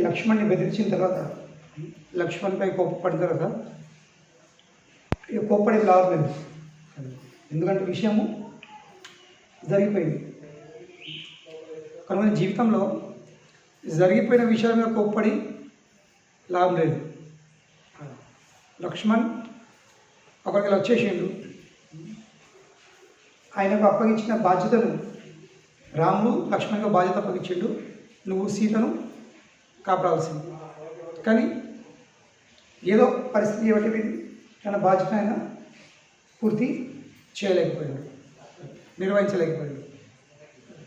లక్ష్మణ్ని బెదిరించిన తర్వాత లక్ష్మణ్పై కోప్పడిన తర్వాత ఇక కోప్పడి లాభం లేదు. ఎందుకంటే విషయము జరిగిపోయింది. కొంతమంది జీవితంలో జరిగిపోయిన విషయాల మీద కోప్పడి లాభం లేదు. లక్ష్మణ్ అక్కడికి వచ్చేసిండు. ఆయనకు అప్పగించిన బాధ్యతను రాముడు లక్ష్మణ్కి బాధ్యత అప్పగించిండు, నువ్వు సీతను కాపాడాల్సింది. కానీ ఏదో పరిస్థితి ఏమిటి తన బాధ్యత ఆయన పూర్తి చేయలేకపోయాడు, నిర్వహించలేకపోయాడు.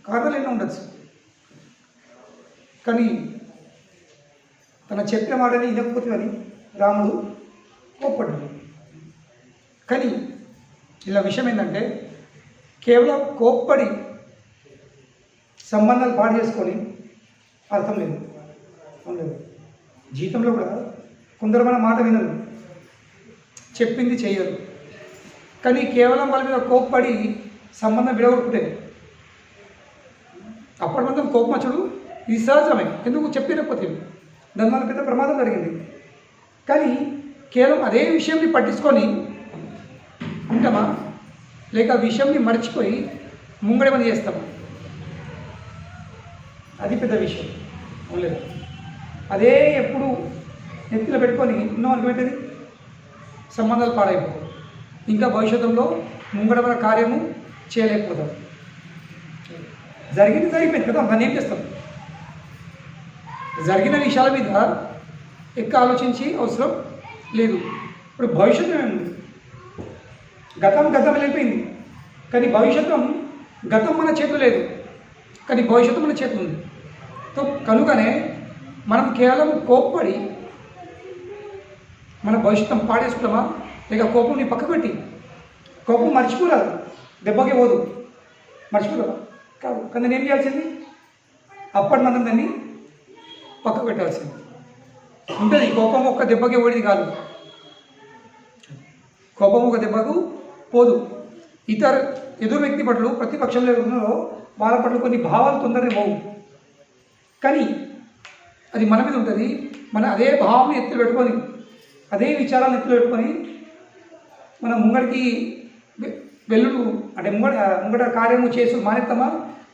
కారణాలు ఎన్నో ఉండొచ్చు. కానీ తన చెప్పిన మాటని వినకపోతే అని రాముడు కోప్పడ్డాడు. కానీ ఇలా విషయం ఏంటంటే కేవలం కోప్పడి సంబంధాలు పాడు చేసుకొని అర్థం లేదు. జీవితంలో కూడా కొందరు మన మాట వినరు, చెప్పింది చేయరు. కానీ కేవలం వాళ్ళ మీద కోప్పడి సంబంధం విడగొట్టుకుంటే అప్పటి మాత్రం కోపమచ్చుడు ఇది సహజమే. ఎందుకు చెప్పినకపోతే దానివల్ల పెద్ద ప్రమాదం జరిగింది. కానీ కేవలం అదే విషయంని పట్టించుకొని ఉంటామా, లేక విషయంని మర్చిపోయి ముంగడమని చేస్తామా? అది పెద్ద విషయం లేదు. అదే ఎప్పుడు నెత్తిలో పెట్టుకొని ఉన్నాం అనుకునేది సంబంధాలు పాడైపోతాం. ఇంకా భవిష్యత్తులో ముంగడమైన కార్యము చేయలేకపోతాం. జరిగింది జరిగిపోయింది కదా, దాన్ని ఏం చేస్తాం? జరిగిన విషయాల మీద ఎక్కువ ఆలోచించి అవసరం లేదు. ఇప్పుడు భవిష్యత్తు ఏముంది? గతం వెళ్ళిపోయింది. కానీ గతం మన చేతులు లేదు, కానీ భవిష్యత్తు మన చేతులు ఉంది. సో కనుకనే మనం కేవలం కోప్పడి మన భవిష్యత్తు పాడేసుకుంటామా, లేక కోపం నీ పక్క పెట్టి కోపం మర్చిపోరాదు, దెబ్బకి పోదు, మర్చిపోరాదు కాదు. కానీ నేను ఏం చేయాల్సింది? అప్పటి మనం దాన్ని పక్క పెట్టాల్సింది ఉంటుంది. కోపం ఒక్క దెబ్బకి ఓడిది కాదు, కోపం ఒక దెబ్బకు పోదు. ఎదురు వ్యక్తి పట్ల ప్రతిపక్షంలో ఉన్నారో వాళ్ళ పట్ల కొన్ని భావాలు తొందరగా పోవు. కానీ అది మన మీద ఉంటుంది. మన అదే భావాన్ని ఎత్తులు పెట్టుకొని, అదే విచారాలను ఎత్తులు పెట్టుకొని మన ముంగడికి వెల్లుడు అంటే ముంగడ కార్యము చేసి మానేస్తామా,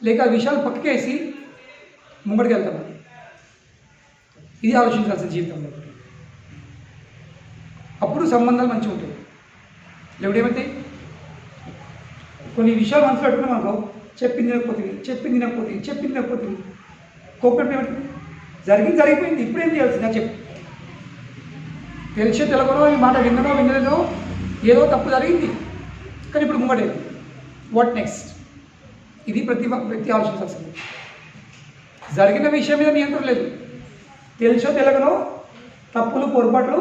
లేక విషయాలు పక్కకేసి ముంగడికి వెళ్తామా? ఇది ఆలోచించాల్సిన జీవితంలో. అప్పుడు సంబంధాలు మంచిగా ఉంటాయి. లేవుడేమైతే కొన్ని విషయాలు మనసులో పెట్టుకున్నాం అనుకో, చెప్పింది తినకపోతుంది కోపం ఏమంటుంది? జరిగిపోయింది, ఇప్పుడేం చేయాల్సింది నాకు చెప్పు. తెలిసే తెలవనో ఈ మాట వినలేదో ఏదో తప్పు జరిగింది, కానీ ఇప్పుడు ముంగడేది. What next? ఇది ప్రతి వ్యక్తి ఆలోచించాల్సింది. జరిగిన విషయం మీద నియంత్రణ లేదు. తెలిసో తెలగనో తప్పులు పొరపాట్లు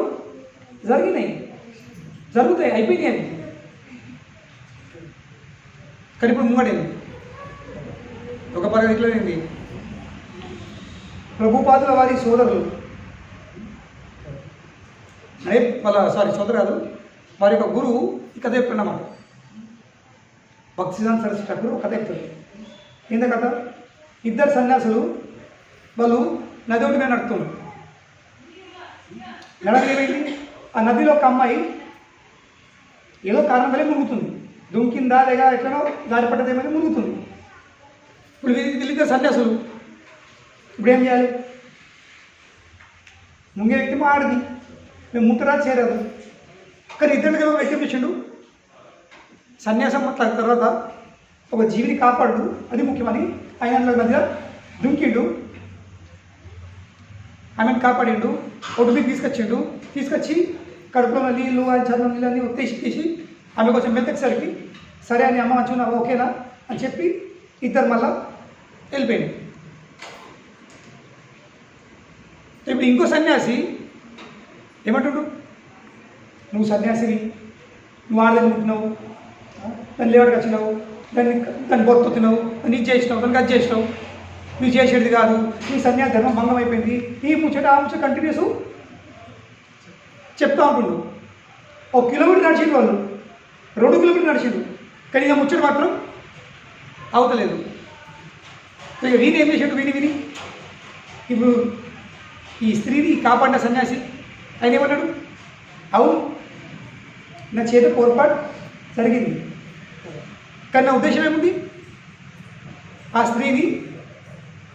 జరుగుతాయి, అయిపోయినాయి అవి. కానీ ఇప్పుడు ముంగడేది. ఒక పరంగా ఇట్లనేది ప్రభుపాదుల వారి సోదరులు సోదరు కాదు, వారి యొక్క గురువు ఈ కథ చెప్తున్నమాట. భక్తి సిద్ధాంత సరస్వతి ఠాకూర్ కథ చెప్తారు. ఏంద కథ? ఇద్దరు సన్యాసులు వాళ్ళు నది ఒడ్డు మీద నడుతున్నారు. ఏమైంది? ఆ నదిలో ఒక అమ్మాయి ఏదో కారణం వల్ల మునుగుతుంది. దుంకిందా లేక ఎట్లనో జారిపడ్డదేమని మునుగుతుంది. ఇప్పుడు వీళ్ళిద్దరు సన్యాసులు ఇప్పుడు ఏం చేయాలి? ముంగే వ్యక్తి మా ఆడది, మేము ముట్టరా చేరదు. కానీ ఇద్దరికి వ్యక్తి చేసిండు. సన్యాసం తర్వాత ఒక జీవిని కాపాడు, అది ముఖ్యమని ఆయన మధ్య దుంకిండు, ఆమెను కాపాడిండు, ఒడ్డు మీద తీసుకొచ్చి కడుపులో నీళ్ళు ఆయన చదువు నీళ్ళని తీసి ఆమె కొంచెం మెత్తేసరికి సరే అని అమ్మ మంచిగా ఓకేనా అని చెప్పి ఇద్దరు మళ్ళా వెళ్ళిపోయింది. ఇప్పుడు ఇంకో సన్యాసి ఏమంటుండు? నువ్వు సన్యాసివి, నువ్వు ఆడదని ముట్టినావు, దాన్ని లేవడికి వచ్చినావు, దాన్ని బొత్తుతున్నావు, దాన్ని ఇది చేసినావు, దానికి అది చేసినావు, నువ్వు చేసేది కాదు, నీ సన్యాసి ధర్మం భంగం అయిపోయింది. ఈ ముచ్చట ఆ ముచ్చట కంటిన్యూస్ చెప్తా ఉంటుండు. 1 కిలోమీటర్ నడిచిండు, వాళ్ళు 2 కిలోమీటర్లు నడిచిండు, కానీ ఇక ముచ్చట మాత్రం అవుతలేదు. ఇక వీని ఏం చేసాడు? విని ఇప్పుడు ఈ స్త్రీని కాపాడిన సన్యాసి ఆయన ఏమన్నాడు? అవును, నా చేత పొరపాటు జరిగింది, కానీ నా ఉద్దేశం ఏముంది? ఆ స్త్రీని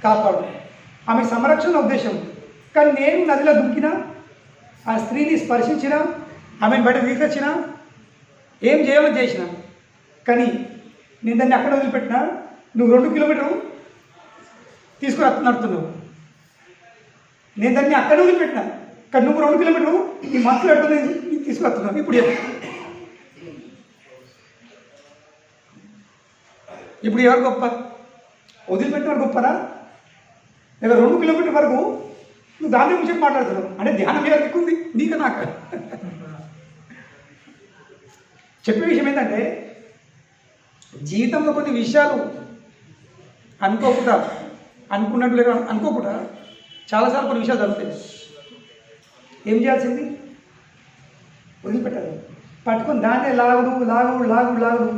కాపాడు, ఆమె సంరక్షణ ఉద్దేశం. కానీ నేను నదిలో దుంకినా, ఆ స్త్రీని స్పర్శించినా, ఆమెను బయట తీసుకొచ్చినా, ఏం చేయాలని చేసిన, కానీ నేను దాన్ని అక్కడ వదిలిపెట్టినా, నువ్వు 2 కిలోమీటర్లు తీసుకుని నడుతున్నావు. నేను దాన్ని అక్కడ వదిలిపెట్టినా, కానీ నువ్వు 2 కిలోమీటర్లు నీ మనసులో పెట్టుకుని తీసుకువస్తున్నావు. ఇప్పుడు ఎవరు గొప్ప? వదిలిపెట్టిన గొప్పనా, లేదా 2 కిలోమీటర్ వరకు నువ్వు దాని గురించి మాట్లాడుతున్నావు? అంటే ధ్యానం మీద ఎక్కుంది నీకు నాకు. చెప్పే విషయం ఏంటంటే, జీవితంలో కొన్ని విషయాలు అనుకున్నట్లుగా అనుకోకుండా చాలాసార్లు కొన్ని విషయాలు జరుగుతాయి. ఏం చేయాల్సింది? వదిలిపెట్టాలి. పట్టుకొని దాన్నే లాగుడు లాగుడు లాగుడు లాగుడు,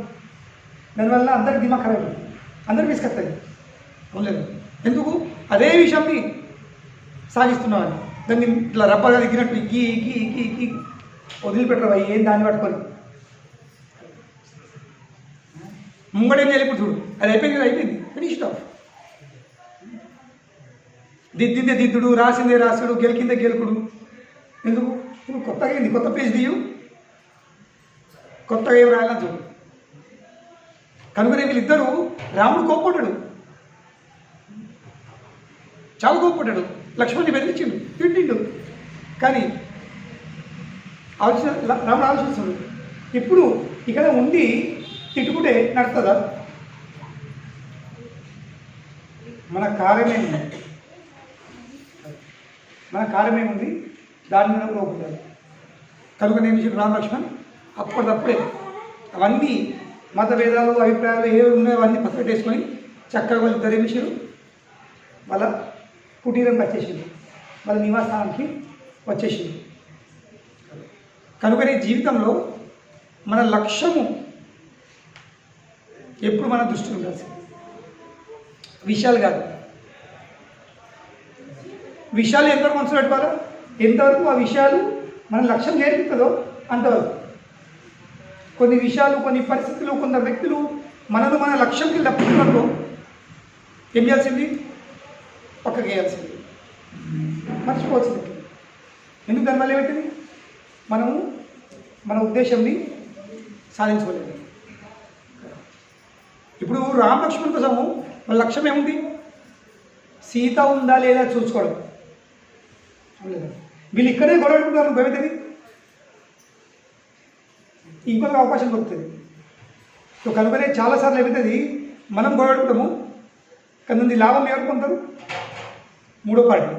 దానివల్ల అందరికి దిమాగ్ ఖరాబ్ అవుతుంది, అందరికి తీసుకొస్తాయి. అవునలేదు, ఎందుకు అదే విషయాన్ని సాగిస్తున్నామని దాన్ని ఇట్లా రబ్బగా దిగినట్టు ఇగ్గి ఇగ్గి ఇగ్గి ఇగ్గి వదిలిపెట్టరు. ఏం దాన్ని పట్టుకొని ముంగడేం వెళ్ళిపోయి చూడు, అది అయిపోయింది కదా, అయిపోయింది, ఫినిష్డ్ ఆఫ్. దిద్దిందే దిద్దుడు, రాసిందే రాసుడు, గెలికిందే గెలుకుడు. ఎందుకు? నువ్వు కొత్తగా ఏంది, కొత్త పేజ్ దియ్యు, కొత్తగా ఏం రాయాలని చూడు. కనుకనే వీళ్ళిద్దరూ, రాముడు కోప్పడ్డాడు, చాలా కోప్పడ్డాడు, లక్ష్మణ్ని బెదిరించిండు, తిట్టిండు. కానీ రాముడు ఆలోచిస్తున్నాడు, ఇప్పుడు ఇక్కడ ఉండి తిట్టుకుంటే నడుతుందా? మన కార్యమేముంది, దాని మీద కూడా ఒకటి. కనుక నేను రామ లక్ష్మణ్ అప్పటికప్పుడే అవన్నీ మతభేదాలు అభిప్రాయాలు ఏవి ఉన్నాయో అవన్నీ పక్కన పెట్టేసుకొని చక్కగా వాళ్ళు ఇద్దరు విషయాలు వాళ్ళ కుటీరంకి వచ్చేసింది, వాళ్ళ నివాసానికి వచ్చేసింది. కనుకనే జీవితంలో మన లక్ష్యము ఎప్పుడు మన దృష్టిలో ఉండాల్సింది, విషయాలు కాదు. విషయాలు ఎంతవరకు మనసులో పెట్టుకోవాలో, ఎంతవరకు ఆ విషయాలు మన లక్ష్యం నేర్పుతుందో అంతవరకు. కొన్ని విషయాలు, కొన్ని పరిస్థితులు, కొందరు వ్యక్తులు మనను మన లక్ష్యంకి తప్పుతున్నప్పుడు ఏం చేయాల్సింది? పక్కకి వేయాల్సింది, మర్చిపోవాల్సింది. ఎందుకు దానివల్ల ఏమవుతుంది? మనము మన ఉద్దేశంని సాధించుకోలేదు. ఇప్పుడు రామ లక్ష్మణ్ కోసము వాళ్ళ లక్ష్యం ఏముంది? సీత ఉందా లేదా చూసుకోవడం. వీళ్ళు ఇక్కడే గొడవడుకుంటారు, భయమవుతుంది, ఇంకొక అవకాశం దొరుకుతుంది. సో కనుకనే చాలాసార్లు ఏమవుతుంది, మనం గొడవడుకుంటాము, కానీ లాభం ఎవరు పొందుతారు? మూడో పార్టీ.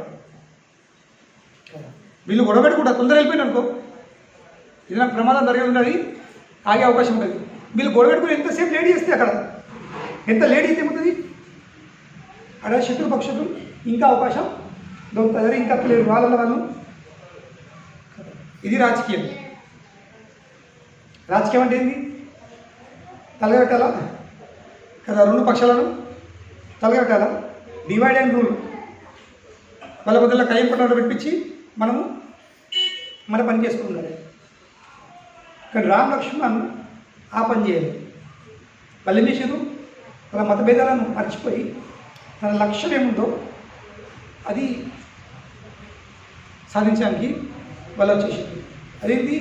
వీళ్ళు గొడవపెట్టుకుంటారు, తొందర వెళ్ళిపోయిన అనుకో, ఇది నాకు ప్రమాదం జరిగి ఉండాలి, ఆగే అవకాశం ఉంటుంది. వీళ్ళు గొడవపెట్టుకుని ఎంతసేపు లేడీ చేస్తే అక్కడ ఎంత లేడీ అయితే ఏమవుతుంది, అక్కడ శత్రుపక్షులు ఇంకా అవకాశం దొరుకుతుంది, ఇంకా లేదు వాళ్ళు. ఇది రాజకీయం. రాజకీయం అంటే ఏంది? తలగట్టాలా కదా, 2 పక్షాలను తలగట్టాలా, డివైడ్ అండ్ రూల్. వాళ్ళ బదులు కయ్యం పట్టాలు పెట్టించి మనము మన పని చేసుకుంటారు. కానీ రామ్ లక్ష్మణ్ ఆ పని చేయాలి. వాళ్ళు ఏం చేశారు? వాళ్ళ మతభేదాలను మర్చిపోయి తన లక్ష్యం ఏముందో అది సాధించడానికి వాళ్ళు వచ్చేసింది. అదేంటి?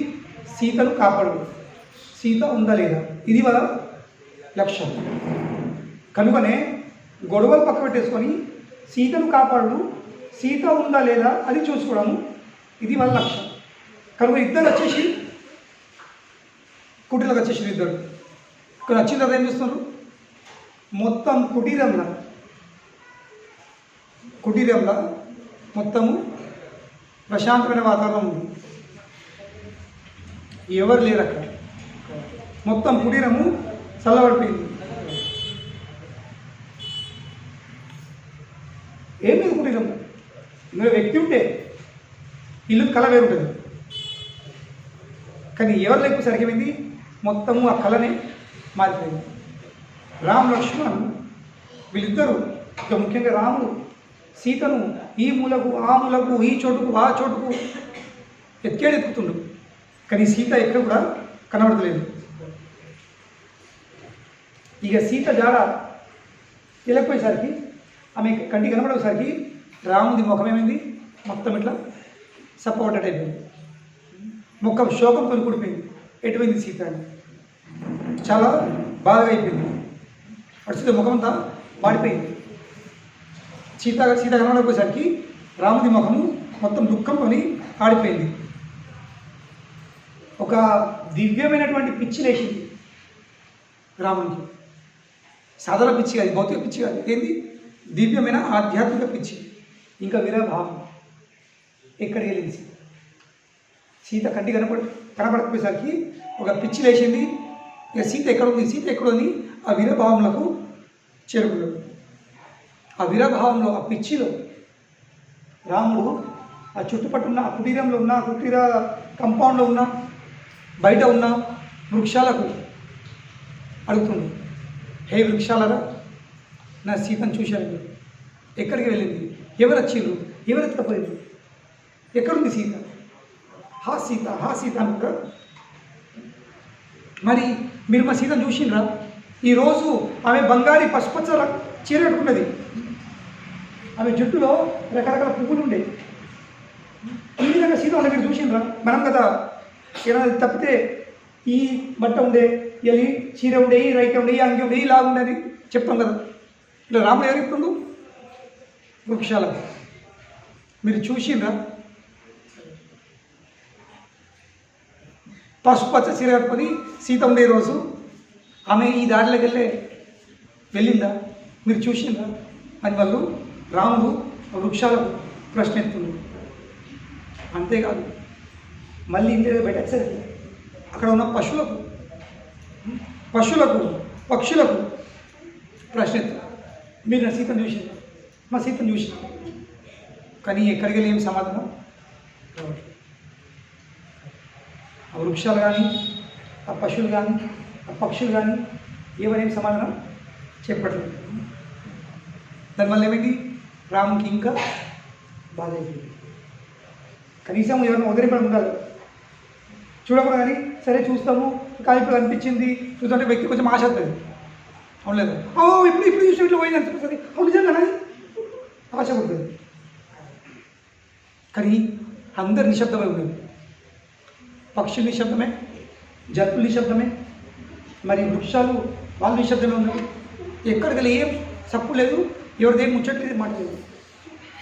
సీతను కాపాడు, సీత ఉందా లేదా, ఇది వాళ్ళ లక్ష్యం. కనుకనే గొడవలు పక్క పెట్టేసుకొని సీతను కాపాడు, సీత ఉందా లేదా అది చూసుకోవడము, ఇది వాళ్ళ లక్ష్యం. కనుక ఇద్దరు వచ్చేసి కుటీరంలోకి వచ్చేసారు. ఇద్దరు ఇక్కడ వచ్చిన తర్వాత ఏం చేస్తున్నారు? మొత్తం కుటీరంలో మొత్తము ప్రశాంతమైన వాతావరణం ఉంది, ఎవరు లేరు అక్కడ. మొత్తం కుటీరము చల్లబడిపోయింది. ఏం లేదు కుటీరం, ఇందులో వ్యక్తి ఉంటే ఇల్లు కళ వేరుంటుంది. కానీ ఎవరు లేకపోతే ఏమైంది? మొత్తము ఆ కళనే మారిపోయింది. రామ్ లక్ష్మణ్ వీళ్ళిద్దరూ, ఇంకా ముఖ్యంగా రాముడు సీతను ఈ మూలకు ఆ మూలకు ఈ చోటుకు ఆ చోటుకు ఎత్తుకుతుండు. కానీ సీత ఎక్కడ కూడా కనబడతలేదు. ఇక సీత జాడ వెళ్ళిపోయేసరికి ఆమె కంటికి కనబడేసరికి రాముడి ముఖం ఏమైంది, మొత్తం ఇట్లా సప్పబట్టయిపోయింది. ముఖం శోకంతో కూడిపోయింది. ఎటుపోయింది సీత అని చాలా బాధగా అయిపోయింది. అటు ముఖం అంతా వాడిపోయింది. సీత కనబడకపోయేసరికి రాముడి ముఖము మొత్తం దుఃఖంతో ఆడిపోయింది. ఒక దివ్యమైనటువంటి పిచ్చి లేచింది రామునికి. సాధారణ పిచ్చి కాదు, భౌతిక పిచ్చి కాదు, ఏంది దివ్యమైన ఆధ్యాత్మిక పిచ్చి. ఇంకా విరభావం ఎక్కడికి వెళ్ళింది సీత కంటి కనపడకపోయేసరికి ఒక పిచ్చి లేచింది. ఇక సీత ఎక్కడుంది ఆ విరభావంలకు చేరుకున్నాడు. ఆ విరభావంలో ఆ పిచ్చిలో రాముడు ఆ చుట్టుపట్టున్న ఆ కుటీరంలో ఉన్న కుటీర కంపౌండ్లో ఉన్న బయట ఉన్న వృక్షాలకు అడుగుతుంది, హే వృక్షాలరా, నా సీతను చూశాను, ఎక్కడికి వెళ్ళింది, ఎవరు వచ్చిండ్రు, ఎవరు ఎత్తకపోయింది, ఎక్కడుంది సీత, హా సీత అనుకుంటా. మరి మీరు మా సీతను చూసిండ్రా? ఈరోజు ఆమె బంగాళీ పసుపచ్చ చీర కట్టుకున్నది. ఆమె జుట్టులో రకరకాల పువ్వులు ఉండే. ఈ విధంగా సీత ఉండే మీరు చూసిండ్రా? మనం కదా ఏమైనా తప్పితే ఈ బట్ట ఉండే, ఈ చీర ఉండే, ఈ రైట్ ఉండే, ఈ అంగి ఉండే, ఈ లాగా ఉండే అని చెప్తాం కదా. ఇట్లా రాముడు ఎవరు చెప్తుండు? వృక్షాల మీరు చూసిండ్రా? పసుపచ్చ చీర కట్టుకొని సీత ఉండే రోజు ఆమె ఈ దారిలోకి వెళ్ళిందా? మీరు చూసిండ్రా అని వాళ్ళు రాముడు వృక్షాలకు ప్రశ్న ఎత్తుండ్రు. అంతేకాదు మళ్ళీ ఇంటి బయటసరికి అక్కడ ఉన్న పశువులకు పక్షులకు ప్రశ్న ఎత్తారు, మీరు నా సీతను చూసిండ్రా? మా సీతను చూసిన. కానీ ఎక్కడికి వెళ్ళి ఏం సమాధానం రావట్లేదు. ఆ వృక్షాలు కానీ ఆ పశువులు కానీ ఆ పక్షులు కానీ ఏమనేమి సమాధానం చెప్పట్లేదు. దానివల్ల ఏమైంది, రాముకి ఇంకా బాధ అయిపోయింది. కనీసం ఎవరైనా వదిలిపడి ఉండాలి. చూడకూడదు కానీ సరే చూస్తాము, కానీ ఇప్పుడు అనిపించింది చూస్తుంటే వ్యక్తి కొంచెం ఆశ అవుతుంది. అవునలేదు, ఇప్పుడు చూసిన ఇట్లా పోయింది అనిపిస్తుంది, అవును నిజంగా ఆశ పడుతుంది. కానీ అందరు నిశ్శబ్దమై ఉండేది. పక్షులు నిశ్శబ్దమే, జంతువులు నిశ్శబ్దమే, మరి వృక్షాలు వాళ్ళు నిశ్శబ్దమే ఉన్నది. ఎక్కడికి వెళ్ళి ఏం సప్పు లేదు, ఎవరిదేం ముచ్చట్లేదు, మాట లేదు.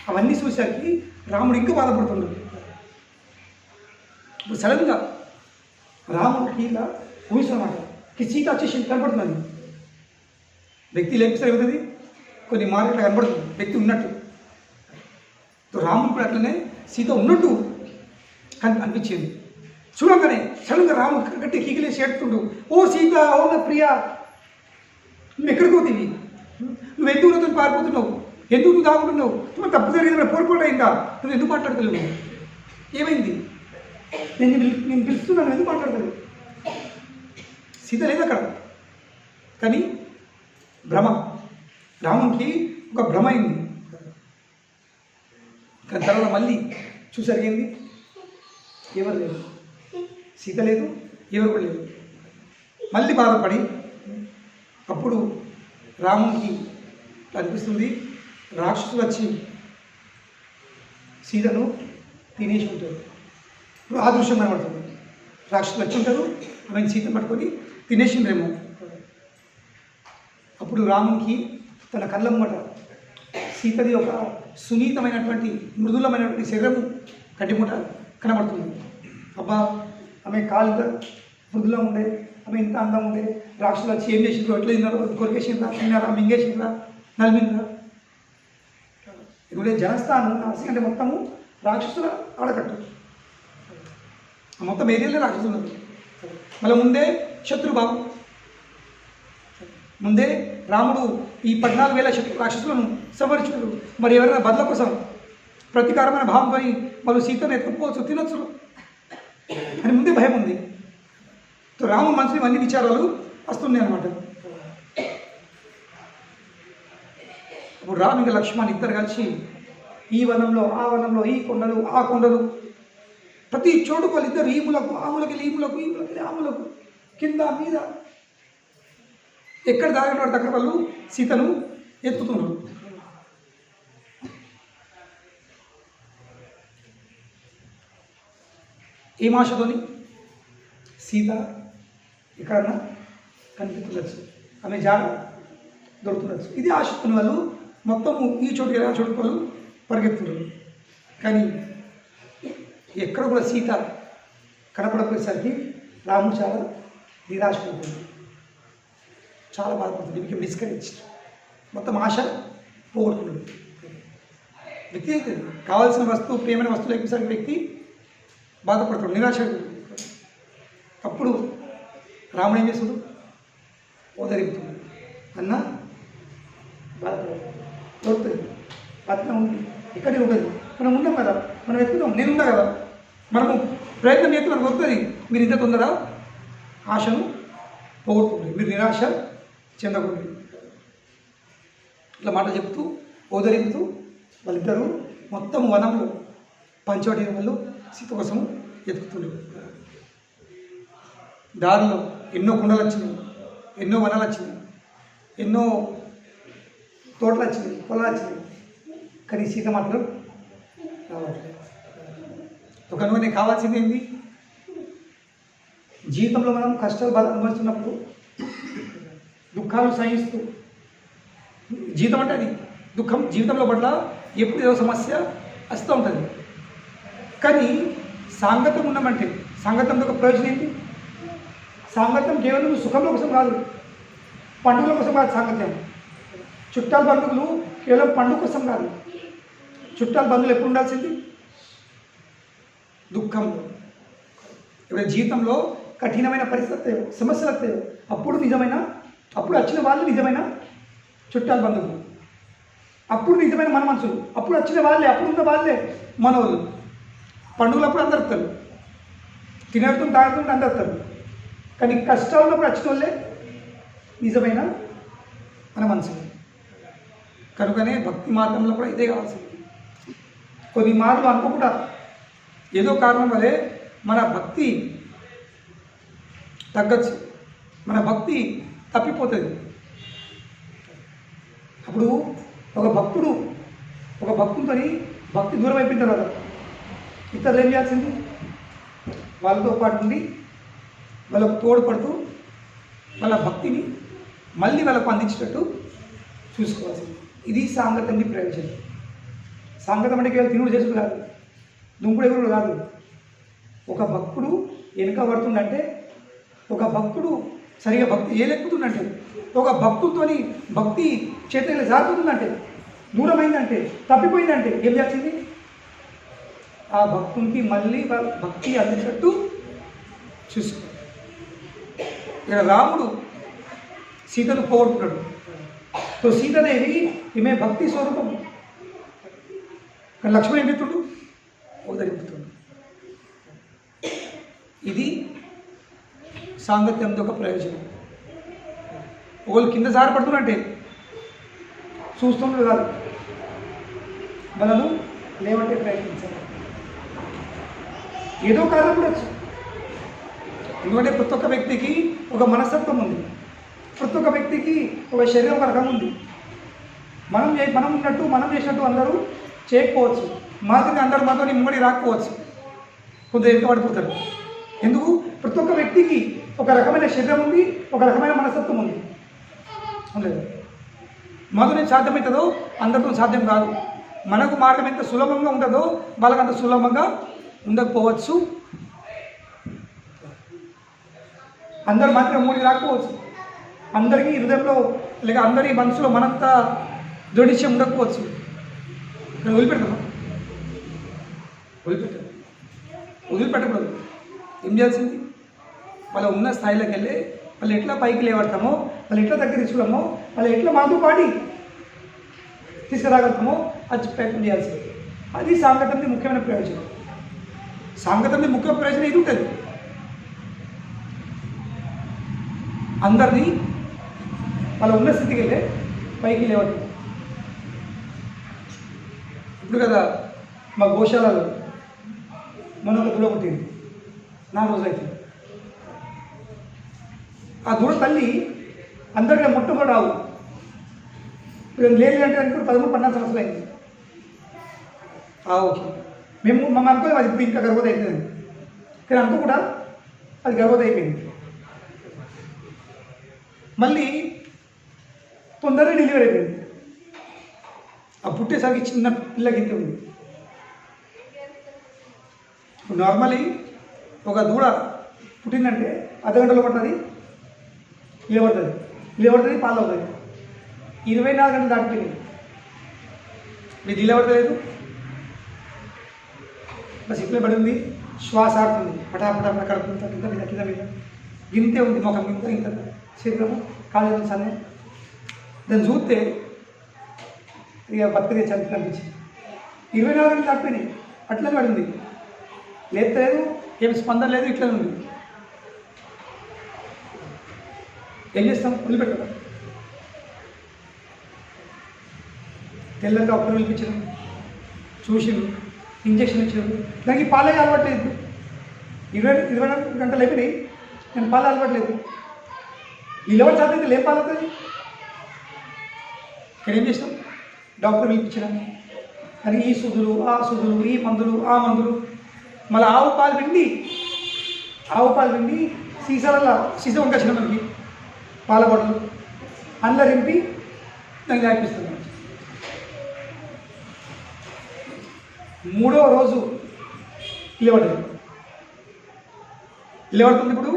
అవన్నీ చూసరికి రాముడు ఇంకా బాధపడుతున్నాడు. ఇప్పుడు సడన్గా రాముడికి ఇలా ఊహిస్తున్నమాట, సీత వచ్చేసి కనపడుతుంది. వ్యక్తి లేకపోతే ఏమవుతుంది, కొన్ని మార్కెట్లో కనపడుతుంది వ్యక్తి ఉన్నట్టు. రాముడు కూడా అట్లనే సీత ఉన్నట్టు అనిపించింది. చూడగానే సడన్గా రాముడు గట్టి కిగిలేసి ఏడుతుండు, ఓ సీత, ఓ నా ప్రియా, నువ్వు ఎక్కడికి పోతీవి, నువ్వు ఎందుకు నాతో పారిపోతున్నావు, ఎందుకు నువ్వు దాగుతున్నావు, నువ్వు తప్పు జరిగింది, పొరపాటైందా, నువ్వు ఎందుకు మాట్లాడతలేవు, ఏమైంది, నేను పిలుస్తున్నాను, ఎందుకు మాట్లాడతలేవు? సీత లేదు అక్కడ. కానీ భ్రమ, రామునికి ఒక భ్రమ అయింది. కానీ తర్వాత మళ్ళీ చూసరిగింది, ఎవరు లేదు, సీత లేదు, ఎవరు కూడా లేదు. మళ్ళీ బాధపడి అప్పుడు రామునికి అనిపిస్తుంది, రాక్షసులు వచ్చి సీతను తినేసి ఉంటారు. ఇప్పుడు ఆ దృశ్యం కనబడుతుంది. రాక్షసులు వచ్చి ఉంటారు, ఆమెను సీతను పట్టుకొని తినేసిండ్రేమో. అప్పుడు రామునికి తన కళ్ళమ్మట సీతది ఒక సునీతమైనటువంటి మృదులమైనటువంటి శరీరము కట్టిముట కనబడుతుంది. అబ్బా, ఆమె కాళ్ళు మృదులా ఉండే, ఆమె ఇంత అందం ఉండే, రాక్షసులు వచ్చి ఏం చేసిండ్రు, ఎట్లా తిన్నారు, కొరికేసిండ్రా, తిన్నారా, మింగేసిండ్రా, నలిమిండ్రా. ఇప్పుడు జనస్థానం నాసి అంటే మొత్తము రాక్షసుల ఆడకట్టు, మొత్తం ఏరియాలో రాక్షసులు ఉన్నారు. మళ్ళీ ముందే శత్రుభావం, ముందే రాముడు ఈ 14,000 రాక్షసులను సంహరించుకున్నాడు. మరి ఎవరైనా బదుల కోసం ప్రతీకారమైన భావం కొని వాళ్ళు సీతను ఎత్తుకుపోవచ్చు, తినొచ్చు అని ముందే భయం ఉంది. రాముడు మనసులో అన్ని విచారాలు వస్తున్నాయి అన్నమాట. అప్పుడు రాము ఇంకా లక్ష్మణ్ ఇద్దరు కలిసి ఈ వనంలో ఆ వనంలో ఈ కొండలు ఆ కొండలు ప్రతి చోటు వాళ్ళిద్దరు ఈ మూలకు ఆ మూలకి ఈ మూలకు ఈ మూలకి ఆ మూలకు కింద మీద ఎక్కడ దారిన పడితే అక్కడ వాళ్ళు సీతను ఎత్తుతున్నారు. ఏం ఆశతోని? సీత ఎక్కడన్నా కనిపించవచ్చు, ఆమె జాడ దొరుకుతుండొచ్చు. ఇది ఆశతోని వాళ్ళు మొత్తము ఈ చోటుకి ఆ చోటుకు వాళ్ళు పరిగెత్తున్నారు. కానీ ఎక్కడ కూడా సీత కనపడపోయేసరికి రాముడు చాలా నిరాశపడుతుంది, చాలా బాధపడుతుంది. మీకు మిస్కరేజ్, మొత్తం ఆశ పోగొట్టుకున్నాడు. వ్యక్తి అయితే కావాల్సిన వస్తువు, ప్రియమైన వస్తువు లేకపోయేసరికి వ్యక్తి బాధపడతాడు, నిరాశ. అప్పుడు రాముడు ఏం చేస్తాడు? ఓదరిపుతున్నాడు. అన్న బాధపడదు, దొరుకుతుంది, పత్రం ఉంది, ఇక్కడే ఉండదు, మనం ఉన్నాం కదా, మనం ఎక్కుదాం, నేనున్నా కదా, మనము ప్రయత్నం చేస్తే మనకు దొరుకుతుంది. మీరు ఇంత తొందర ఆశను పోగొట్టుకుంటుంది, మీరు నిరాశ చెందకూడదు. ఇట్లా మాట చెప్తూ ఓదరిపుతూ వాళ్ళిద్దరూ మొత్తం వనంలో పంచవటి వాళ్ళు సీత కోసం ఎత్తుకుతుండేవారు. దారిలో ఎన్నో కుండలు వచ్చినాయి, ఎన్నో వనాలు వచ్చినాయి, ఎన్నో తోటలు వచ్చినాయి, పొలాలు వచ్చినాయి. కానీ సీత మాత్రం రావట్లేదు. ఒక నువ్వు కావాల్సింది ఏంటి? జీవితంలో మనం కష్టాలు బాధ అనుభవిస్తున్నప్పుడు దుఃఖాలు సహిస్తూ, జీవితం అంటే అది దుఃఖం, జీవితంలో పట్ల ఎప్పుడు ఏదో సమస్య వస్తూ ఉంటుంది. కానీ సాంగత్యం ఉన్నామంటే, సాంగత్యంతో ఒక ప్రయోజనం ఏంటి? సాంగత్యం కేవలం సుఖంలో కోసం కాదు, పండుగల కోసం కాదు. సాంగత్యం చుట్టాల బంధువులు కేవలం పండుగ కోసం కాదు. చుట్టాల బంధువులు ఎప్పుడు ఉండాల్సింది? దుఃఖంలో. ఇప్పుడు జీవితంలో కఠినమైన పరిస్థితి సమస్యలు వస్తాయో అప్పుడు వచ్చిన వాళ్ళు నిజమైన చుట్టాల బంధువులు, అప్పుడు నిజమైన మన మనుషులు, అప్పుడు వచ్చిన వాళ్ళే, అప్పుడు ఉన్న వాళ్ళే మనోళ్ళు. పండుగలప్పుడు అందరు వస్తారు, తినేడుతుంది తాగుతుంటే అందరు వస్తారు. కానీ కష్టాలు ఉన్నప్పుడు వచ్చిన వాళ్ళే నిజమైన మన మనుషులు. కనుకనే భక్తి మార్గంలో కూడా ఇదే కావాల్సింది. కొన్ని మార్లు అనుకోకుండా ఏదో కారణం వల్లే మన భక్తి తగ్గచ్చు, మన భక్తి తప్పిపోతుంది. అప్పుడు ఒక భక్తుడితో భక్తి దూరం అయిపోయిన తర్వాత ఇతరులు ఏం చేయాల్సింది? వాళ్ళతో పాటు ఉండి వాళ్ళకు తోడ్పడుతూ వాళ్ళ భక్తిని మళ్ళీ వాళ్ళకు అందించేటట్టు చూసుకోవాల్సింది. ఇది సాంగత్యం ప్రయోజనం. సాంగత్యం అంటే కేవలం తినుడు చేసుడు కాదు, దుంపుడు ఎగురుడు కాదు. ఒక భక్తుడు వెనుక పడుతుందంటే, ఒక భక్తుడు సరిగా భక్తి ఏలెక్కుతుందంటే, ఒక భక్తుడితోని భక్తి చేతులు జారుతుందంటే, దూరమైందంటే, తప్పిపోయిందంటే ఏం చేసింది? ఆ భక్తునికి మళ్ళీ భక్తి అందించేటట్టు చూసుకో. ఇక్కడ రాముడు సీతను పోగొట్టుకున్నాడు. సో సీతాదేవి ఈమె భక్తి స్వరూపం. కానీ లక్ష్మణ్ ఏం చెప్తుండు? ఓదరింపుతుండు. ఇది సాంగత్యంతో ఒక ప్రయోజనం. ఒకళ్ళు కింద జారి పడుతున్నట్టే చూస్తుండ్రు కాదు, మనము లేవంటే ప్రయత్నించాలి. ఏదో కారణం కూడా వచ్చు. ఎందుకంటే ప్రతి ఒక్క వ్యక్తికి ఒక మనస్తత్వం ఉంది, ప్రతి ఒక్క వ్యక్తికి ఒక శరీరం ఒక రకం ఉంది. మనం ఉన్నట్టు మనం చేసినట్టు అందరూ చేయకపోవచ్చు, మాదిరిగా అందరూ మాతో ముమ్మడి రాకపోవచ్చు, కొందరు ఎంత పడిపోతారు. ఎందుకు? ప్రతి ఒక్క వ్యక్తికి ఒక రకమైన శరీరం ఉంది, ఒక రకమైన మనస్తత్వం ఉంది. లేదు, మాతో సాధ్యమవుతుందో అందరితో సాధ్యం కాదు. మనకు మార్గం ఎంత సులభంగా ఉంటుందో వాళ్ళకి అంత సులభంగా ఉండకపోవచ్చు. అందరు మాత్రం మూడి రాకపోవచ్చు, అందరికీ హృదయంలో లేక అందరి మనసులో మనంత దృఢిత్యం ఉండకపోవచ్చు. ఇక్కడ వదిలిపెట్టకూడదు. ఏం చేయాల్సింది? వాళ్ళు ఉన్న స్థాయిలోకి వెళ్ళి వాళ్ళు ఎట్లా పైకి లేవడతామో, వాళ్ళు ఎట్లా దగ్గర తీసుకున్నామో, వాళ్ళు ఎట్లా మాతో పాడి తీసుకురాగలుగుతామో అది ప్రయత్నం చేయాల్సింది. అది సాంగత్యంది ముఖ్యమైన ప్రయోజనం. సాంగత్యంది ముఖ్య ప్రయోజనం ఇది ఉంటుంది. అందరినీ వాళ్ళ ఉన్న స్థితికి వెళ్ళే పైకి లేవటం. ఇప్పుడు ఇప్పుడు కదా మా గోశాలలో మొన్న ఒక దూడ పుట్టింది 4 రోజులు అయితే. ఆ దూడ తల్లి అందరికీ మొట్టమొదటి రావు. ఇప్పుడు లేదు అంటే అనుకో 13-14 సంవత్సరాలు అయింది. ఓకే మేము మమ్మల్ని అనుకోలేదు అది ఇప్పుడు ఇంకా గర్భవతి అవుతుంది కానీ అనుకో కూడా అది గర్భవతి అయిపోయింది. మళ్ళీ తొందరగా డెలివరీ అయిపోయింది. ఆ పుట్టేసరికి చిన్న పిల్లకి ఇంత ఉంది. నార్మలీ ఒక దూడ పుట్టిందంటే అర్ధగంటలో పడుతుంది, లేవడుతుంది, పాలు అవుతుంది. 24 గంటలు దాటిపోయింది, మీకు నిలబడలేదు, బస్ ఇప్పుడే పడింది, శ్వాస ఆడుతుంది, పటాపట కడుపుతుంది, కింద మీద కింద మీద గింతే ఉంది, ముఖం ఇంత ఇంత శరీరము కాళ్ళు సన్నే. దాన్ని చూస్తే ఇక బతుకదే చంపి కనిపించింది. 24 గంటలు దాటిపోయినాయి, అట్లనే పడింది, లేదు ఏం స్పందన లేదు, ఇట్లనే ఉంది. ఏం చేస్తాం? వదిలిపెట్టడం. తెల్లగా డాక్టర్ పిలిపించడం, చూసిండు, ఇంజక్షన్ ఇచ్చారు. నాకు ఈ పాలే అలవాట్లేదు. 24 గంటలు అయిపోయినాయి, నేను పాలు అలవాట్లేదు. నిలబడి సాధ్యత లేం పాలు అవుతుంది. ఇక్కడ ఏం చేసినాం? డాక్టర్ పిలిపించడం, కానీ ఈ సుదులు, ఆ సుదులు, ఈ మందులు, ఆ మందులు, మళ్ళీ ఆవు పాలు పిండి సీసా వంకొచ్చిన మనకి పాల బాటలు అందులో రింపి నాకు తాగిపిస్తున్నాను. 3వ రోజు లేవడుతుంది, ఇప్పుడు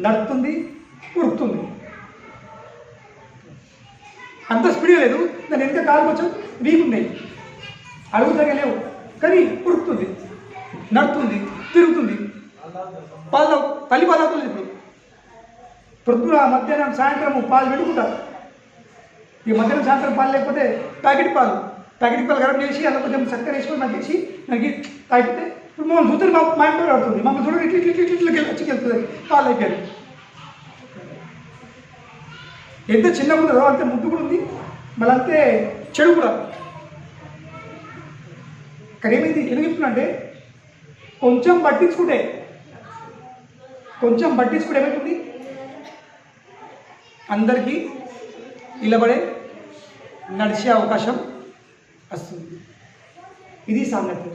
నడుస్తుంది, ఉరుకుతుంది. అంత స్పీడ్గా లేదు, దాన్ని ఎంత కాలు కొంచెం వీక్ ఉన్నాయి, అడుగుతాగా లేవు, కానీ ఉరుకుతుంది, నడుతుంది, తిరుగుతుంది. తల్లి పాలు అవుతుంది. ఇప్పుడు పొద్దున మధ్యాహ్నం సాయంత్రం పాలు పెట్టుకుంటారు. ఈ మధ్యాహ్నం సాయంత్రం పాలు లేకపోతే ప్యాకెట్ పాలు గరం చేసి అలా కొంచెం చక్కెర వేసుకొని నగ్గేసి నాకు తాగితే ఇప్పుడు మమ్మల్ని చూస్తే మా ఇంట్లో ఆడుతుంది, మమ్మల్ని చూడండి ఇట్లకి వెళ్తుంది, పాలు అయిపోయారు. ఎంత చిన్నగా ఉంటుందో అంతే ముద్దు కూడా ఉంది, మళ్ళీ అంతే చెడు కూడా. ఇక్కడ ఏమైంది, ఎందుకు చెప్తున్నా అంటే కొంచెం పట్టించుకుంటే ఏమవుతుంది, అందరికీ నిలబడే నడిచే అవకాశం వస్తుంది. ఇది సాంగత్యం.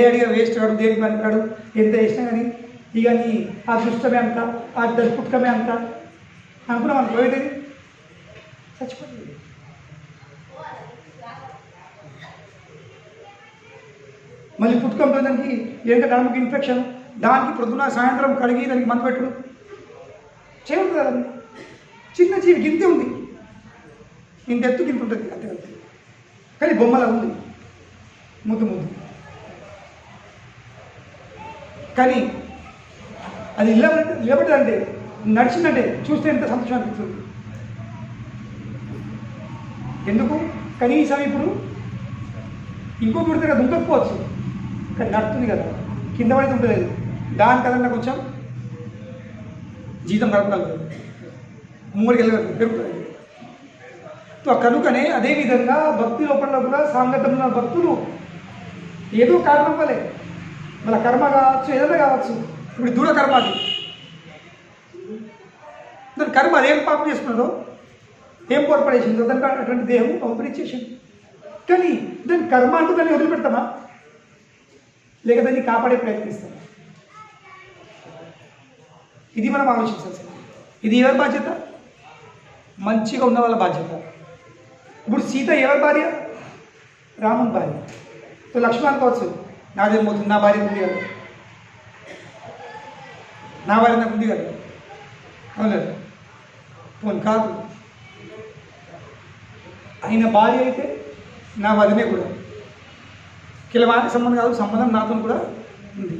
అడిగా వేస్ట్ కాడు, దేనికి పనికాడు, ఎంత వేసినా కానీ ఇక నీ ఆ దుష్టమే అంత, ఆ పుట్టుకమే అంత అనుకున్నాం మనం పోయేది చచ్చిపోతుంది. మళ్ళీ పుట్టుకంతో దానికి ఏంటంటే నడుముకి ఇన్ఫెక్షన్, దానికి పొద్దున సాయంత్రం కడిగి దానికి మందు పెట్టుడు చేయదు కదండి. చిన్న జీవి గింతే ఉంది, ఇంత ఎత్తు గింత ఉంటుంది అంతే, కానీ బొమ్మలా ఉంది, ముద్దు కానీ అది లేబట్టే నడిచిందంటే చూస్తే ఎంత సంతోషం అనిపిస్తుంది. ఎందుకు? కనీసం ఇప్పుడు ఇంకో పుడితే కదా దుంకకపోవచ్చు, కానీ నడుతుంది కదా, కింద పడితే ఉండలేదు, దాని కదన్నా కొంచెం జీతం గడపగలుగుతుంది, మూడికి వెళ్ళగలుగుతుంది, పెరుగుతుంది. కనుకనే అదేవిధంగా భక్తి లోపల కూడా సాంగత్యంలో భక్తులు ఏదో కారణం వల్లే, వాళ్ళ కర్మ కావచ్చు, ఏదైనా కావచ్చు. ఇప్పుడు దూర కర్మ, అది దాని కర్మ అదేం పాపం చేసుకున్నదో, ఏం పొరపడేసిందో దానికి అటువంటి దేహం పంపిణించేసింది. కానీ దాని కర్మ అంటూ దాన్ని వదిలిపెడతామా, లేక దాన్ని కాపాడే ప్రయత్నిస్తామా? ఇది మనం ఆలోచించాల్సింది. ఇది ఎవరి బాధ్యత? మంచిగా ఉన్న వాళ్ళ బాధ్యత. ఇప్పుడు సీత ఎవరి భార్య? రాముని భార్య. లక్ష్మణ్ అనుకోవచ్చు, నాదేం పోతుంది, నా భార్య ఉంది కదా, నా భార్య నాకు ఉంది కదా, అవునలేదు పోను కాదు. ఆయన భార్య అయితే నా వదినే కూడా, కిలవానికి సంబంధం కాదు, సంబంధం నాతో కూడా ఉంది.